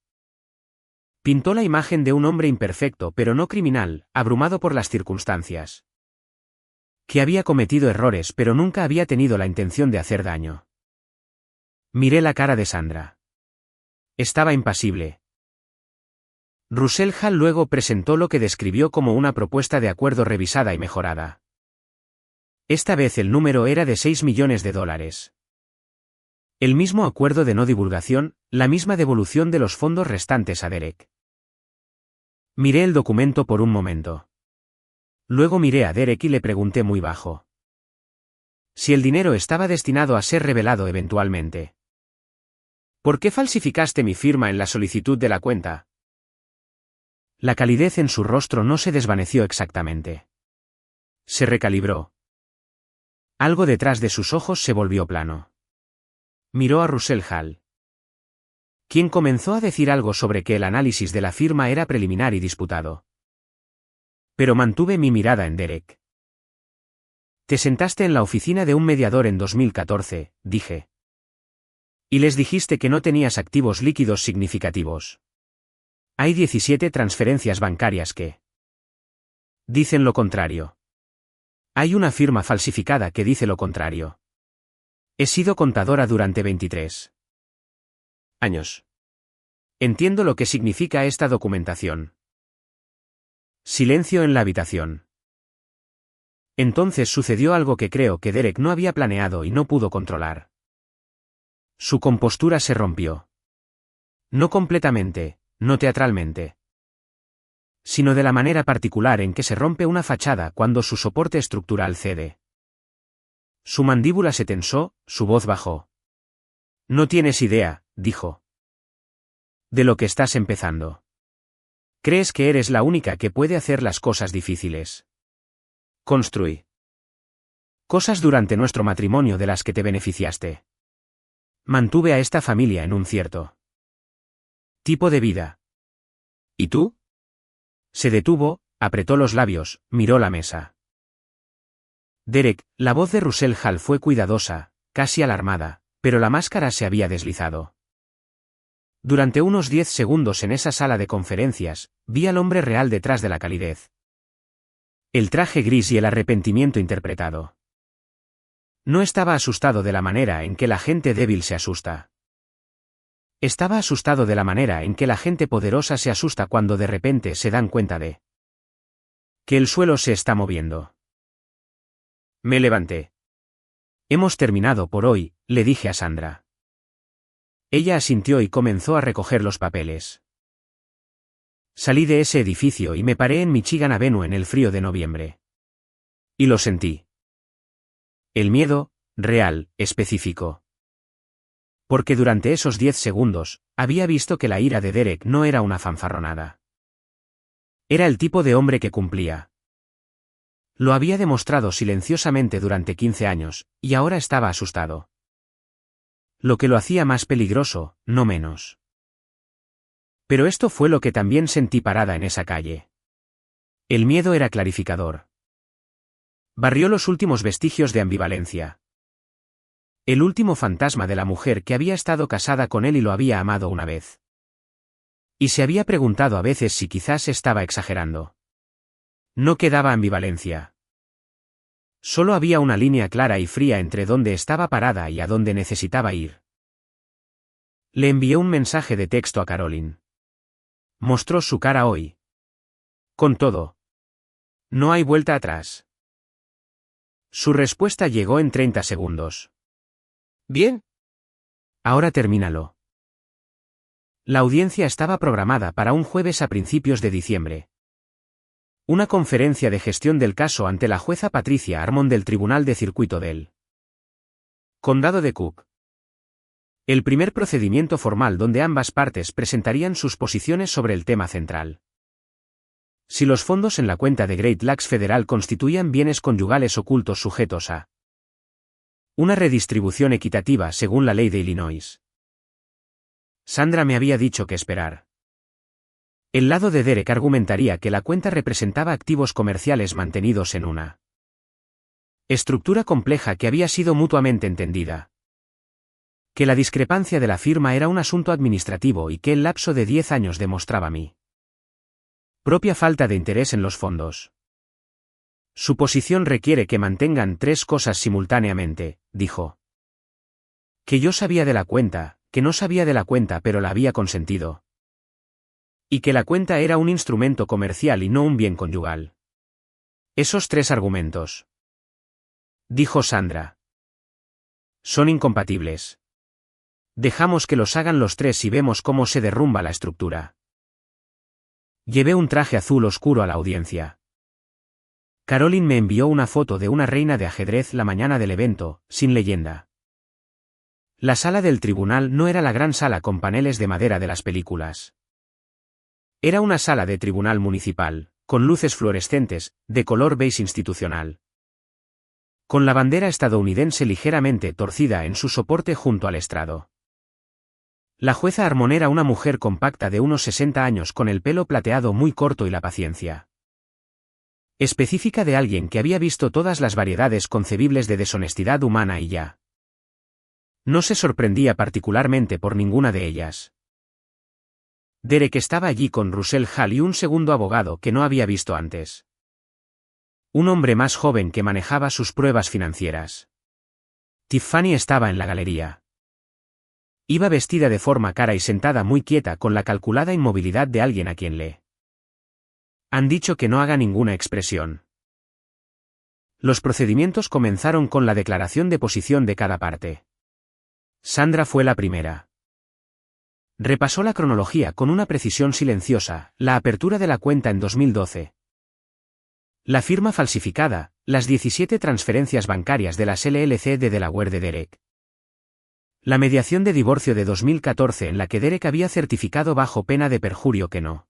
Pintó la imagen de un hombre imperfecto pero no criminal, abrumado por las circunstancias. Que había cometido errores pero nunca había tenido la intención de hacer daño. Miré la cara de Sandra. Estaba impasible. Russell Hall luego presentó lo que describió como una propuesta de acuerdo revisada y mejorada. Esta vez el número era de $6 millones. El mismo acuerdo de no divulgación, la misma devolución de los fondos restantes a Derek. Miré el documento por un momento. Luego miré a Derek y le pregunté muy bajo. Si el dinero estaba destinado a ser revelado eventualmente. ¿Por qué falsificaste mi firma en la solicitud de la cuenta? La calidez en su rostro no se desvaneció exactamente. Se recalibró. Algo detrás de sus ojos se volvió plano. Miró a Russell Hall, quien comenzó a decir algo sobre que el análisis de la firma era preliminar y disputado. Pero mantuve mi mirada en Derek. Te sentaste en la oficina de un mediador en 2014, dije. Y les dijiste que no tenías activos líquidos significativos. Hay 17 transferencias bancarias que dicen lo contrario. Hay una firma falsificada que dice lo contrario. He sido contadora durante 23 años. Entiendo lo que significa esta documentación. Silencio en la habitación. Entonces sucedió algo que creo que Derek no había planeado y no pudo controlar. Su compostura se rompió. No completamente, no teatralmente, sino de la manera particular en que se rompe una fachada cuando su soporte estructural cede. Su mandíbula se tensó, su voz bajó. No tienes idea, dijo, de lo que estás empezando. Crees que eres la única que puede hacer las cosas difíciles. Construí cosas durante nuestro matrimonio de las que te beneficiaste. Mantuve a esta familia en un cierto tipo de vida. ¿Y tú? Se detuvo, apretó los labios, miró la mesa. Derek, la voz de Russell Hall fue cuidadosa, casi alarmada, pero la máscara se había deslizado. Durante unos 10 segundos en esa sala de conferencias, vi al hombre real detrás de la calidez. El traje gris y el arrepentimiento interpretado. No estaba asustado de la manera en que la gente débil se asusta. Estaba asustado de la manera en que la gente poderosa se asusta cuando de repente se dan cuenta de que el suelo se está moviendo. Me levanté. Hemos terminado por hoy, le dije a Sandra. Ella asintió y comenzó a recoger los papeles. Salí de ese edificio y me paré en Michigan Avenue en el frío de noviembre. Y lo sentí. El miedo, real, específico. Porque durante esos 10 segundos, había visto que la ira de Derek no era una fanfarronada. Era el tipo de hombre que cumplía. Lo había demostrado silenciosamente durante 15 años, y ahora estaba asustado. Lo que lo hacía más peligroso, no menos. Pero esto fue lo que también sentí parada en esa calle. El miedo era clarificador. Barrió los últimos vestigios de ambivalencia. El último fantasma de la mujer que había estado casada con él y lo había amado una vez. Y se había preguntado a veces si quizás estaba exagerando. No quedaba ambivalencia. Solo había una línea clara y fría entre dónde estaba parada y a dónde necesitaba ir. Le envié un mensaje de texto a Caroline. Mostró su cara hoy. Con todo. No hay vuelta atrás. Su respuesta llegó en 30 segundos. Bien. Ahora termínalo. La audiencia estaba programada para un jueves a principios de diciembre. Una conferencia de gestión del caso ante la jueza Patricia Armond del Tribunal de Circuito del Condado de Cook. El primer procedimiento formal donde ambas partes presentarían sus posiciones sobre el tema central. Si los fondos en la cuenta de Great Lakes Federal constituían bienes conyugales ocultos sujetos a una redistribución equitativa según la ley de Illinois. Sandra me había dicho que esperar. El lado de Derek argumentaría que la cuenta representaba activos comerciales mantenidos en una estructura compleja que había sido mutuamente entendida. Que la discrepancia de la firma era un asunto administrativo y que el lapso de 10 años demostraba mi propia falta de interés en los fondos. Su posición requiere que mantengan 3 cosas simultáneamente, dijo. Que yo sabía de la cuenta, que no sabía de la cuenta pero la había consentido. Y que la cuenta era un instrumento comercial y no un bien conyugal. Esos 3 argumentos, dijo Sandra, son incompatibles. Dejamos que los hagan los 3 y vemos cómo se derrumba la estructura. Llevé un traje azul oscuro a la audiencia. Caroline me envió una foto de una reina de ajedrez la mañana del evento, sin leyenda. La sala del tribunal no era la gran sala con paneles de madera de las películas. Era una sala de tribunal municipal, con luces fluorescentes, de color beige institucional. Con la bandera estadounidense ligeramente torcida en su soporte junto al estrado. La jueza Harmon era una mujer compacta de unos 60 años con el pelo plateado muy corto y la paciencia específica de alguien que había visto todas las variedades concebibles de deshonestidad humana y ya no se sorprendía particularmente por ninguna de ellas. Derek estaba allí con Russell Hall y un segundo abogado que no había visto antes. Un hombre más joven que manejaba sus pruebas financieras. Tiffany estaba en la galería. Iba vestida de forma cara y sentada muy quieta con la calculada inmovilidad de alguien a quien le han dicho que no haga ninguna expresión. Los procedimientos comenzaron con la declaración de posición de cada parte. Sandra fue la primera. Repasó la cronología con una precisión silenciosa, la apertura de la cuenta en 2012. La firma falsificada, las 17 transferencias bancarias de las LLC de Delaware de Derek. La mediación de divorcio de 2014 en la que Derek había certificado bajo pena de perjurio que no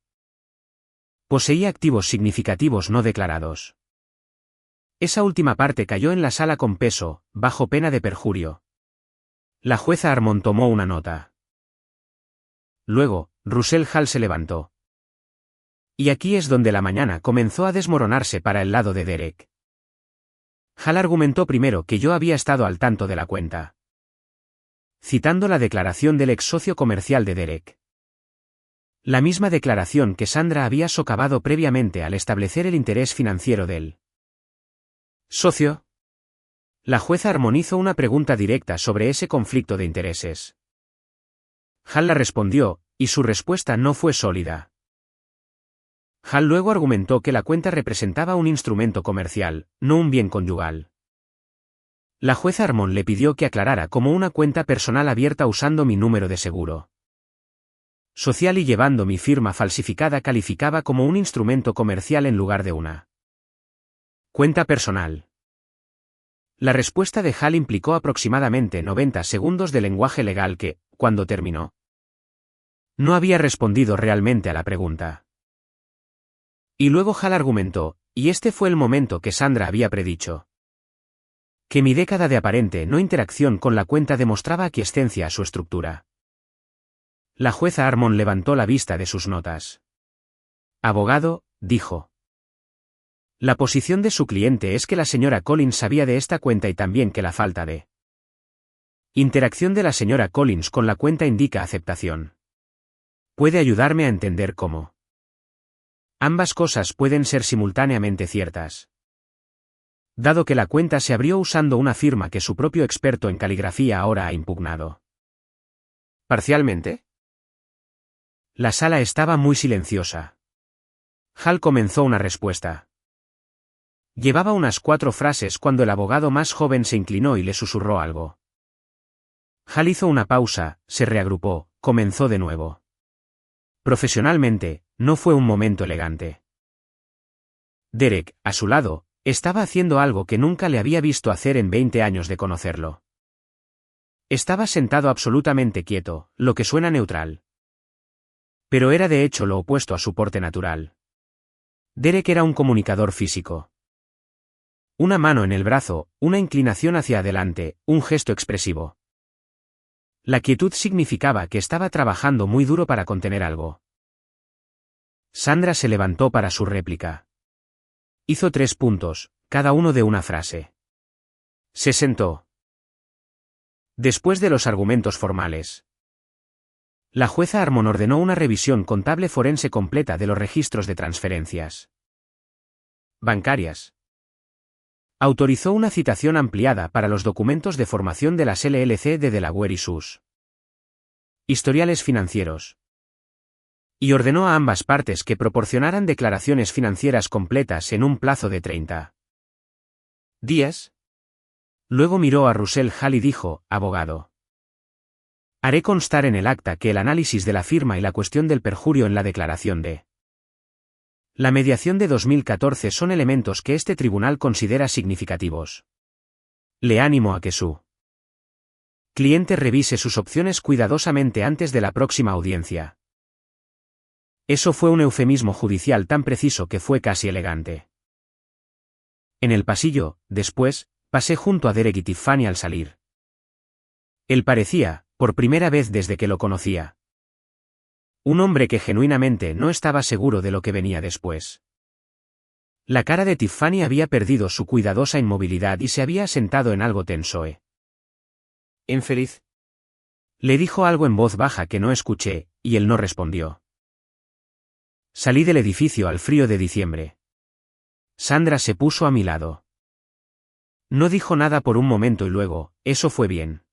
poseía activos significativos no declarados. Esa última parte cayó en la sala con peso, bajo pena de perjurio. La jueza Harmon tomó una nota. Luego, Russell Hall se levantó. Y aquí es donde la mañana comenzó a desmoronarse para el lado de Derek. Hall argumentó primero que yo había estado al tanto de la cuenta. Citando la declaración del ex socio comercial de Derek. La misma declaración que Sandra había socavado previamente al establecer el interés financiero del socio. La jueza Harmon hizo una pregunta directa sobre ese conflicto de intereses. Hall la respondió, y su respuesta no fue sólida. Hall luego argumentó que la cuenta representaba un instrumento comercial, no un bien conyugal. La jueza Harmon le pidió que aclarara cómo una cuenta personal abierta usando mi número de seguro social y llevando mi firma falsificada calificaba como un instrumento comercial en lugar de una cuenta personal. La respuesta de Hall implicó aproximadamente 90 segundos de lenguaje legal que, cuando terminó, no había respondido realmente a la pregunta. Y luego Hall argumentó, y este fue el momento que Sandra había predicho, que mi década de aparente no interacción con la cuenta demostraba aquiescencia a su estructura. La jueza Harmon levantó la vista de sus notas. Abogado, dijo. La posición de su cliente es que la señora Collins sabía de esta cuenta y también que la falta de interacción de la señora Collins con la cuenta indica aceptación. ¿Puede ayudarme a entender cómo ambas cosas pueden ser simultáneamente ciertas? Dado que la cuenta se abrió usando una firma que su propio experto en caligrafía ahora ha impugnado. ¿Parcialmente? La sala estaba muy silenciosa. Hall comenzó una respuesta. Llevaba unas 4 frases cuando el abogado más joven se inclinó y le susurró algo. Hall hizo una pausa, se reagrupó, comenzó de nuevo. Profesionalmente, no fue un momento elegante. Derek, a su lado, estaba haciendo algo que nunca le había visto hacer en 20 años de conocerlo. Estaba sentado absolutamente quieto, lo que suena neutral. Pero era de hecho lo opuesto a su porte natural. Derek era un comunicador físico. Una mano en el brazo, una inclinación hacia adelante, un gesto expresivo. La quietud significaba que estaba trabajando muy duro para contener algo. Sandra se levantó para su réplica. Hizo 3 puntos, cada uno de una frase. Se sentó. Después de los argumentos formales, la jueza Harmon ordenó una revisión contable forense completa de los registros de transferencias bancarias. Autorizó una citación ampliada para los documentos de formación de las LLC de Delaware y sus historiales financieros. Y ordenó a ambas partes que proporcionaran declaraciones financieras completas en un plazo de 30 días. Luego miró a Russell Hall y dijo, abogado. Haré constar en el acta que el análisis de la firma y la cuestión del perjurio en la declaración de la mediación de 2014 son elementos que este tribunal considera significativos. Le animo a que su Cliente revise sus opciones cuidadosamente antes de la próxima audiencia. Eso fue un eufemismo judicial tan preciso que fue casi elegante. En el pasillo, después, pasé junto a Derek y Tiffany al salir. Él parecía, por primera vez desde que lo conocía, un hombre que genuinamente no estaba seguro de lo que venía después. La cara de Tiffany había perdido su cuidadosa inmovilidad y se había sentado en algo tenso. «¿Infeliz?», le dijo algo en voz baja que no escuché, y él no respondió. Salí del edificio al frío de diciembre. Sandra se puso a mi lado. No dijo nada por un momento y luego, «Eso fue bien».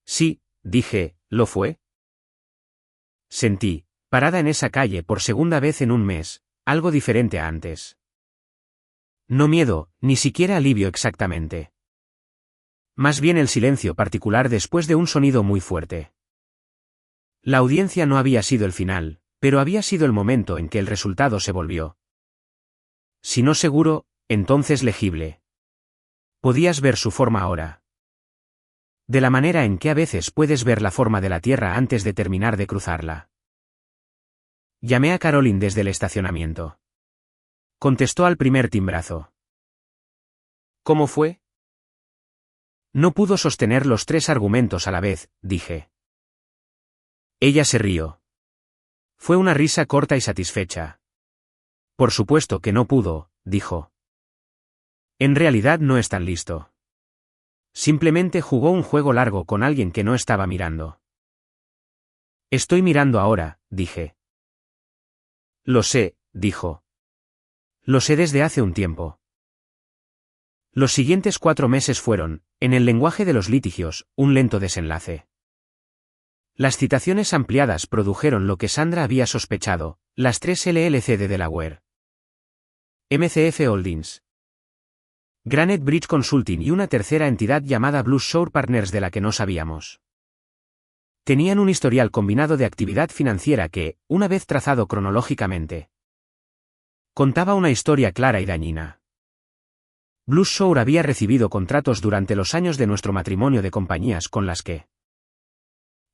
Sí, dije, ¿lo fue? Sentí, parada en esa calle por segunda vez en un mes, algo diferente a antes. No miedo, ni siquiera alivio exactamente. Más bien el silencio particular después de un sonido muy fuerte. La audiencia no había sido el final, pero había sido el momento en que el resultado se volvió. Si no seguro, entonces legible. Podías ver su forma ahora. De la manera en que a veces puedes ver la forma de la Tierra antes de terminar de cruzarla. Llamé a Caroline desde el estacionamiento. Contestó al primer timbrazo. ¿Cómo fue? No pudo sostener los 3 argumentos a la vez, dije. Ella se rió. Fue una risa corta y satisfecha. Por supuesto que no pudo, dijo. En realidad no es tan listo. Simplemente jugó un juego largo con alguien que no estaba mirando. Estoy mirando ahora, dije. Lo sé, dijo. Lo sé desde hace un tiempo. Los siguientes 4 meses fueron, en el lenguaje de los litigios, un lento desenlace. Las citaciones ampliadas produjeron lo que Sandra había sospechado, las 3 LLC de Delaware. MCF Holdings. Granite Bridge Consulting y una tercera entidad llamada Blues Shore Partners de la que no sabíamos. Tenían un historial combinado de actividad financiera que, una vez trazado cronológicamente, contaba una historia clara y dañina. Blues Shore había recibido contratos durante los años de nuestro matrimonio de compañías con las que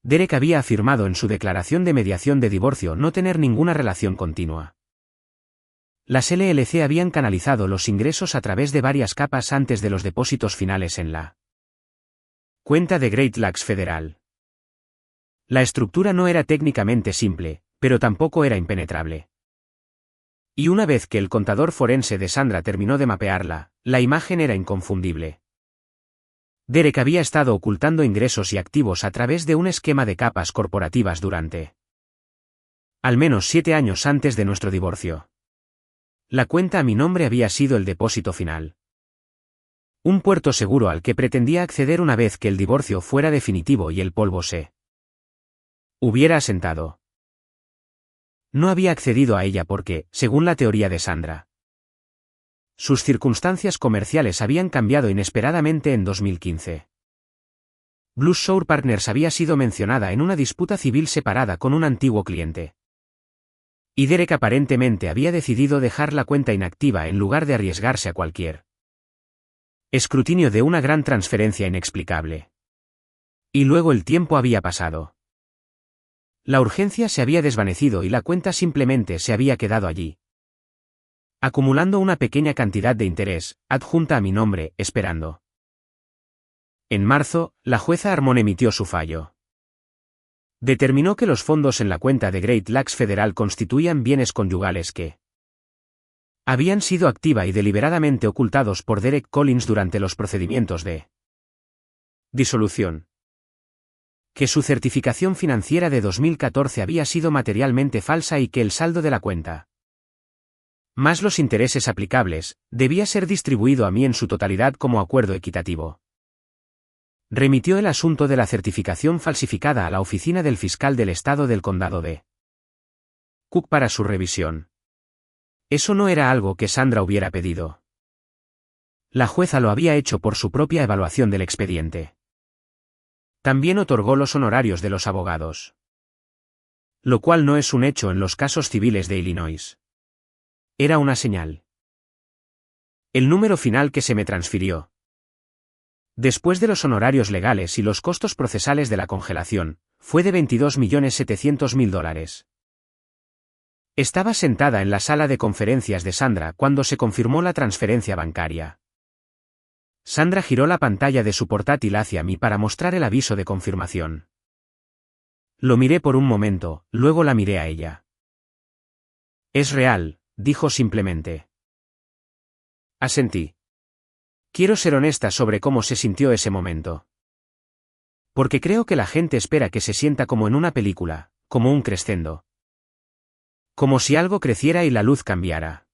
Derek había afirmado en su declaración de mediación de divorcio no tener ninguna relación continua. Las LLC habían canalizado los ingresos a través de varias capas antes de los depósitos finales en la cuenta de Great Lakes Federal. La estructura no era técnicamente simple, pero tampoco era impenetrable. Y una vez que el contador forense de Sandra terminó de mapearla, la imagen era inconfundible. Derek había estado ocultando ingresos y activos a través de un esquema de capas corporativas durante al menos 7 años antes de nuestro divorcio. La cuenta a mi nombre había sido el depósito final. Un puerto seguro al que pretendía acceder una vez que el divorcio fuera definitivo y el polvo se hubiera asentado. No había accedido a ella porque, según la teoría de Sandra, sus circunstancias comerciales habían cambiado inesperadamente en 2015. Blues Shore Partners había sido mencionada en una disputa civil separada con un antiguo cliente. Y Derek aparentemente había decidido dejar la cuenta inactiva en lugar de arriesgarse a cualquier escrutinio de una gran transferencia inexplicable. Y luego el tiempo había pasado. La urgencia se había desvanecido y la cuenta simplemente se había quedado allí, acumulando una pequeña cantidad de interés, adjunta a mi nombre, esperando. En marzo, la jueza Harmon emitió su fallo. Determinó que los fondos en la cuenta de Great Lakes Federal constituían bienes conyugales que habían sido activa y deliberadamente ocultados por Derek Collins durante los procedimientos de disolución. Que su certificación financiera de 2014 había sido materialmente falsa y que el saldo de la cuenta, más los intereses aplicables, debía ser distribuido a mí en su totalidad como acuerdo equitativo. Remitió el asunto de la certificación falsificada a la oficina del fiscal del estado del condado de Cook para su revisión. Eso no era algo que Sandra hubiera pedido. La jueza lo había hecho por su propia evaluación del expediente. También otorgó los honorarios de los abogados. Lo cual no es un hecho en los casos civiles de Illinois. Era una señal. El número final que se me transfirió Después de los honorarios legales y los costos procesales de la congelación, fue de $22.700.000. Estaba sentada en la sala de conferencias de Sandra cuando se confirmó la transferencia bancaria. Sandra giró la pantalla de su portátil hacia mí para mostrar el aviso de confirmación. Lo miré por un momento, luego la miré a ella. Es real, dijo simplemente. Asentí. Quiero ser honesta sobre cómo se sintió ese momento. Porque creo que la gente espera que se sienta como en una película, como un crescendo. Como si algo creciera y la luz cambiara.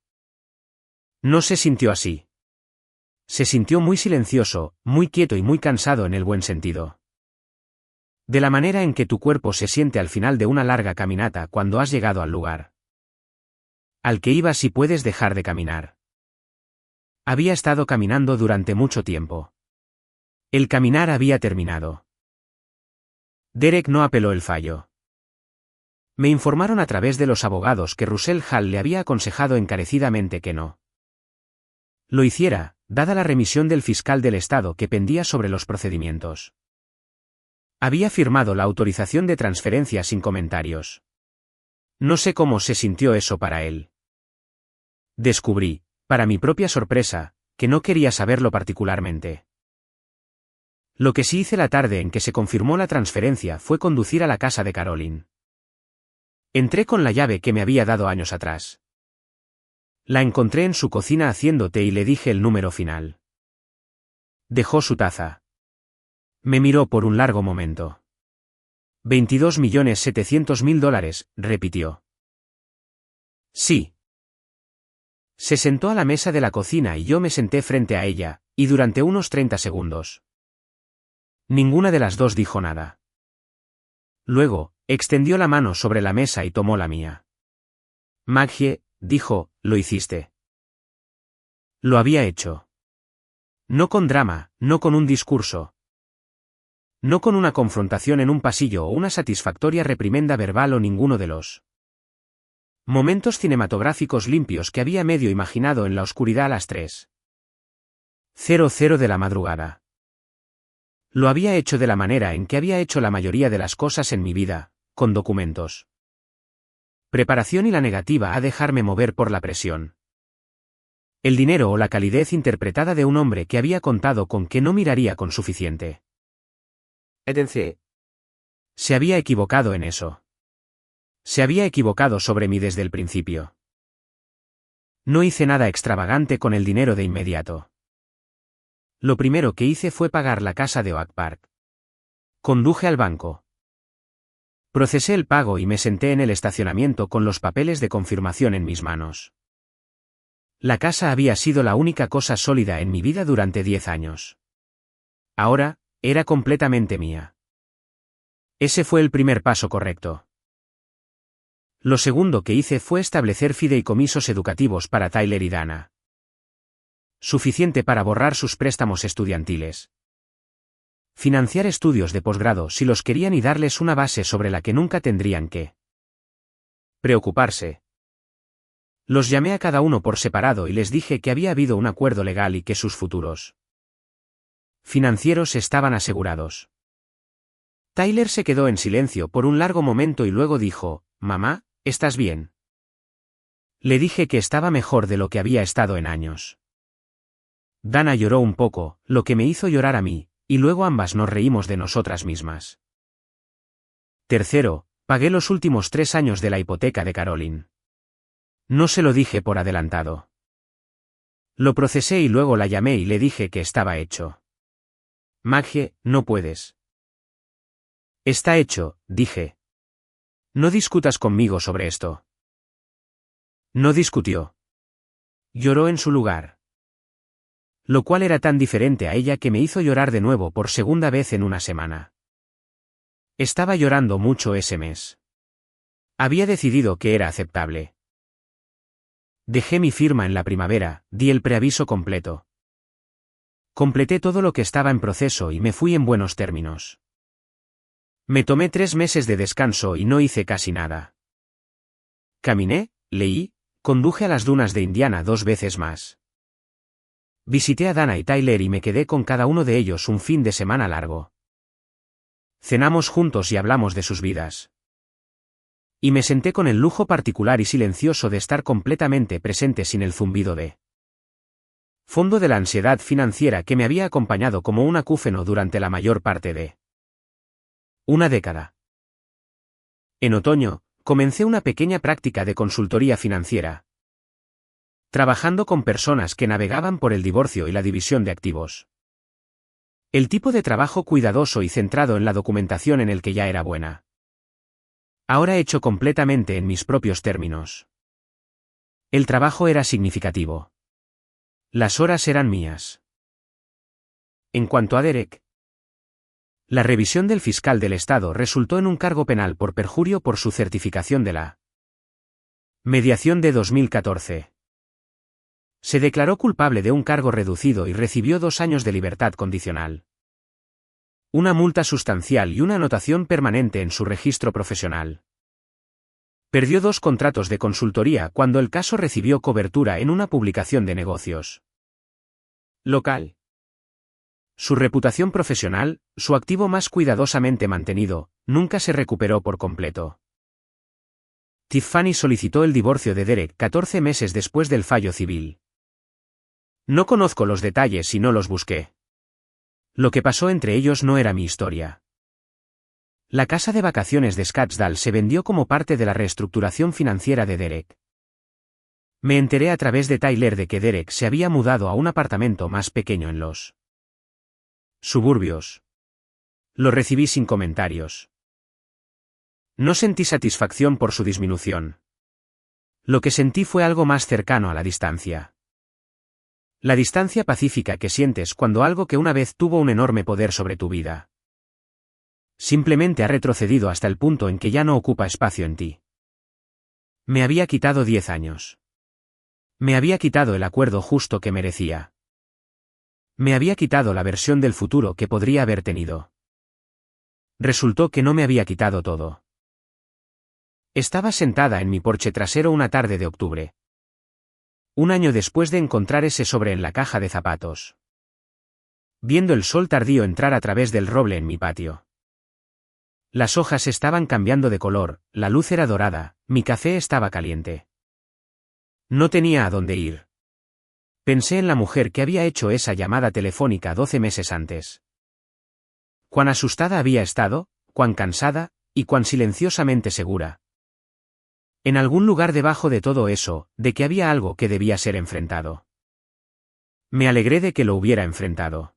No se sintió así. Se sintió muy silencioso, muy quieto y muy cansado en el buen sentido. De la manera en que tu cuerpo se siente al final de una larga caminata cuando has llegado al lugar al que ibas y puedes dejar de caminar. Había estado caminando durante mucho tiempo. El caminar había terminado. Derek no apeló el fallo. Me informaron a través de los abogados que Russell Hall le había aconsejado encarecidamente que no lo hiciera, dada la remisión del fiscal del estado que pendía sobre los procedimientos. Había firmado la autorización de transferencia sin comentarios. No sé cómo se sintió eso para él. Descubrí, para mi propia sorpresa, que no quería saberlo particularmente. Lo que sí hice la tarde en que se confirmó la transferencia fue conducir a la casa de Caroline. Entré con la llave que me había dado años atrás. La encontré en su cocina haciendo té y le dije el número final. Dejó su taza. Me miró por un largo momento. $22.700.000, repitió. Sí. Se sentó a la mesa de la cocina y yo me senté frente a ella, y durante unos 30 segundos. Ninguna de las dos dijo nada. Luego, extendió la mano sobre la mesa y tomó la mía. Maggie, dijo, lo hiciste. Lo había hecho. No con drama, no con un discurso. No con una confrontación en un pasillo o una satisfactoria reprimenda verbal o ninguno de los momentos cinematográficos limpios que había medio imaginado en la oscuridad a las 3:00 de la madrugada. Lo había hecho de la manera en que había hecho la mayoría de las cosas en mi vida, con documentos. Preparación y la negativa a dejarme mover por la presión. El dinero o la calidez interpretada de un hombre que había contado con que no miraría con suficiente. Se había equivocado en eso. Se había equivocado sobre mí desde el principio. No hice nada extravagante con el dinero de inmediato. Lo primero que hice fue pagar la casa de Oak Park. Conduje al banco. Procesé el pago y me senté en el estacionamiento con los papeles de confirmación en mis manos. La casa había sido la única cosa sólida en mi vida durante 10 años. Ahora, era completamente mía. Ese fue el primer paso correcto. Lo segundo que hice fue establecer fideicomisos educativos para Tyler y Dana. Suficiente para borrar sus préstamos estudiantiles. Financiar estudios de posgrado si los querían y darles una base sobre la que nunca tendrían que preocuparse. Los llamé a cada uno por separado y les dije que había habido un acuerdo legal y que sus futuros financieros estaban asegurados. Tyler se quedó en silencio por un largo momento y luego dijo, «Mamá, ¿estás bien?» Le dije que estaba mejor de lo que había estado en años. Dana lloró un poco, lo que me hizo llorar a mí, y luego ambas nos reímos de nosotras mismas. Tercero, pagué los últimos 3 años de la hipoteca de Caroline. No se lo dije por adelantado. Lo procesé y luego la llamé y le dije que estaba hecho. Maggie, no puedes. Está hecho, dije. No discutas conmigo sobre esto. No discutió. Lloró en su lugar. Lo cual era tan diferente a ella que me hizo llorar de nuevo por segunda vez en una semana. Estaba llorando mucho ese mes. Había decidido que era aceptable. Dejé mi firma en la primavera, di el preaviso completo. Completé todo lo que estaba en proceso y me fui en buenos términos. Me tomé 3 meses de descanso y no hice casi nada. Caminé, leí, conduje a las dunas de Indiana 2 veces más. Visité a Dana y Tyler y me quedé con cada uno de ellos un fin de semana largo. Cenamos juntos y hablamos de sus vidas. Y me senté con el lujo particular y silencioso de estar completamente presente sin el zumbido de fondo de la ansiedad financiera que me había acompañado como un acúfeno durante la mayor parte de una década. En otoño, comencé una pequeña práctica de consultoría financiera, trabajando con personas que navegaban por el divorcio y la división de activos. El tipo de trabajo cuidadoso y centrado en la documentación en el que ya era buena. Ahora hecho completamente en mis propios términos. El trabajo era significativo. Las horas eran mías. En cuanto a Derek, la revisión del fiscal del Estado resultó en un cargo penal por perjurio por su certificación de la mediación de 2014. Se declaró culpable de un cargo reducido y recibió 2 años de libertad condicional, una multa sustancial y una anotación permanente en su registro profesional. Perdió 2 contratos de consultoría cuando el caso recibió cobertura en una publicación de negocios local. Su reputación profesional, su activo más cuidadosamente mantenido, nunca se recuperó por completo. Tiffany solicitó el divorcio de Derek 14 meses después del fallo civil. No conozco los detalles y no los busqué. Lo que pasó entre ellos no era mi historia. La casa de vacaciones de Scottsdale se vendió como parte de la reestructuración financiera de Derek. Me enteré a través de Tyler de que Derek se había mudado a un apartamento más pequeño en los suburbios. Lo recibí sin comentarios. No sentí satisfacción por su disminución. Lo que sentí fue algo más cercano a la distancia. La distancia pacífica que sientes cuando algo que una vez tuvo un enorme poder sobre tu vida simplemente ha retrocedido hasta el punto en que ya no ocupa espacio en ti. Me había quitado 10 años. Me había quitado el acuerdo justo que merecía. Me había quitado la versión del futuro que podría haber tenido. Resultó que no me había quitado todo. Estaba sentada en mi porche trasero una tarde de octubre. Un año después de encontrar ese sobre en la caja de zapatos. Viendo el sol tardío entrar a través del roble en mi patio. Las hojas estaban cambiando de color, la luz era dorada, mi café estaba caliente. No tenía a dónde ir. Pensé en la mujer que había hecho esa llamada telefónica 12 meses antes. Cuán asustada había estado, cuán cansada, y cuán silenciosamente segura. En algún lugar debajo de todo eso, de que había algo que debía ser enfrentado. Me alegré de que lo hubiera enfrentado.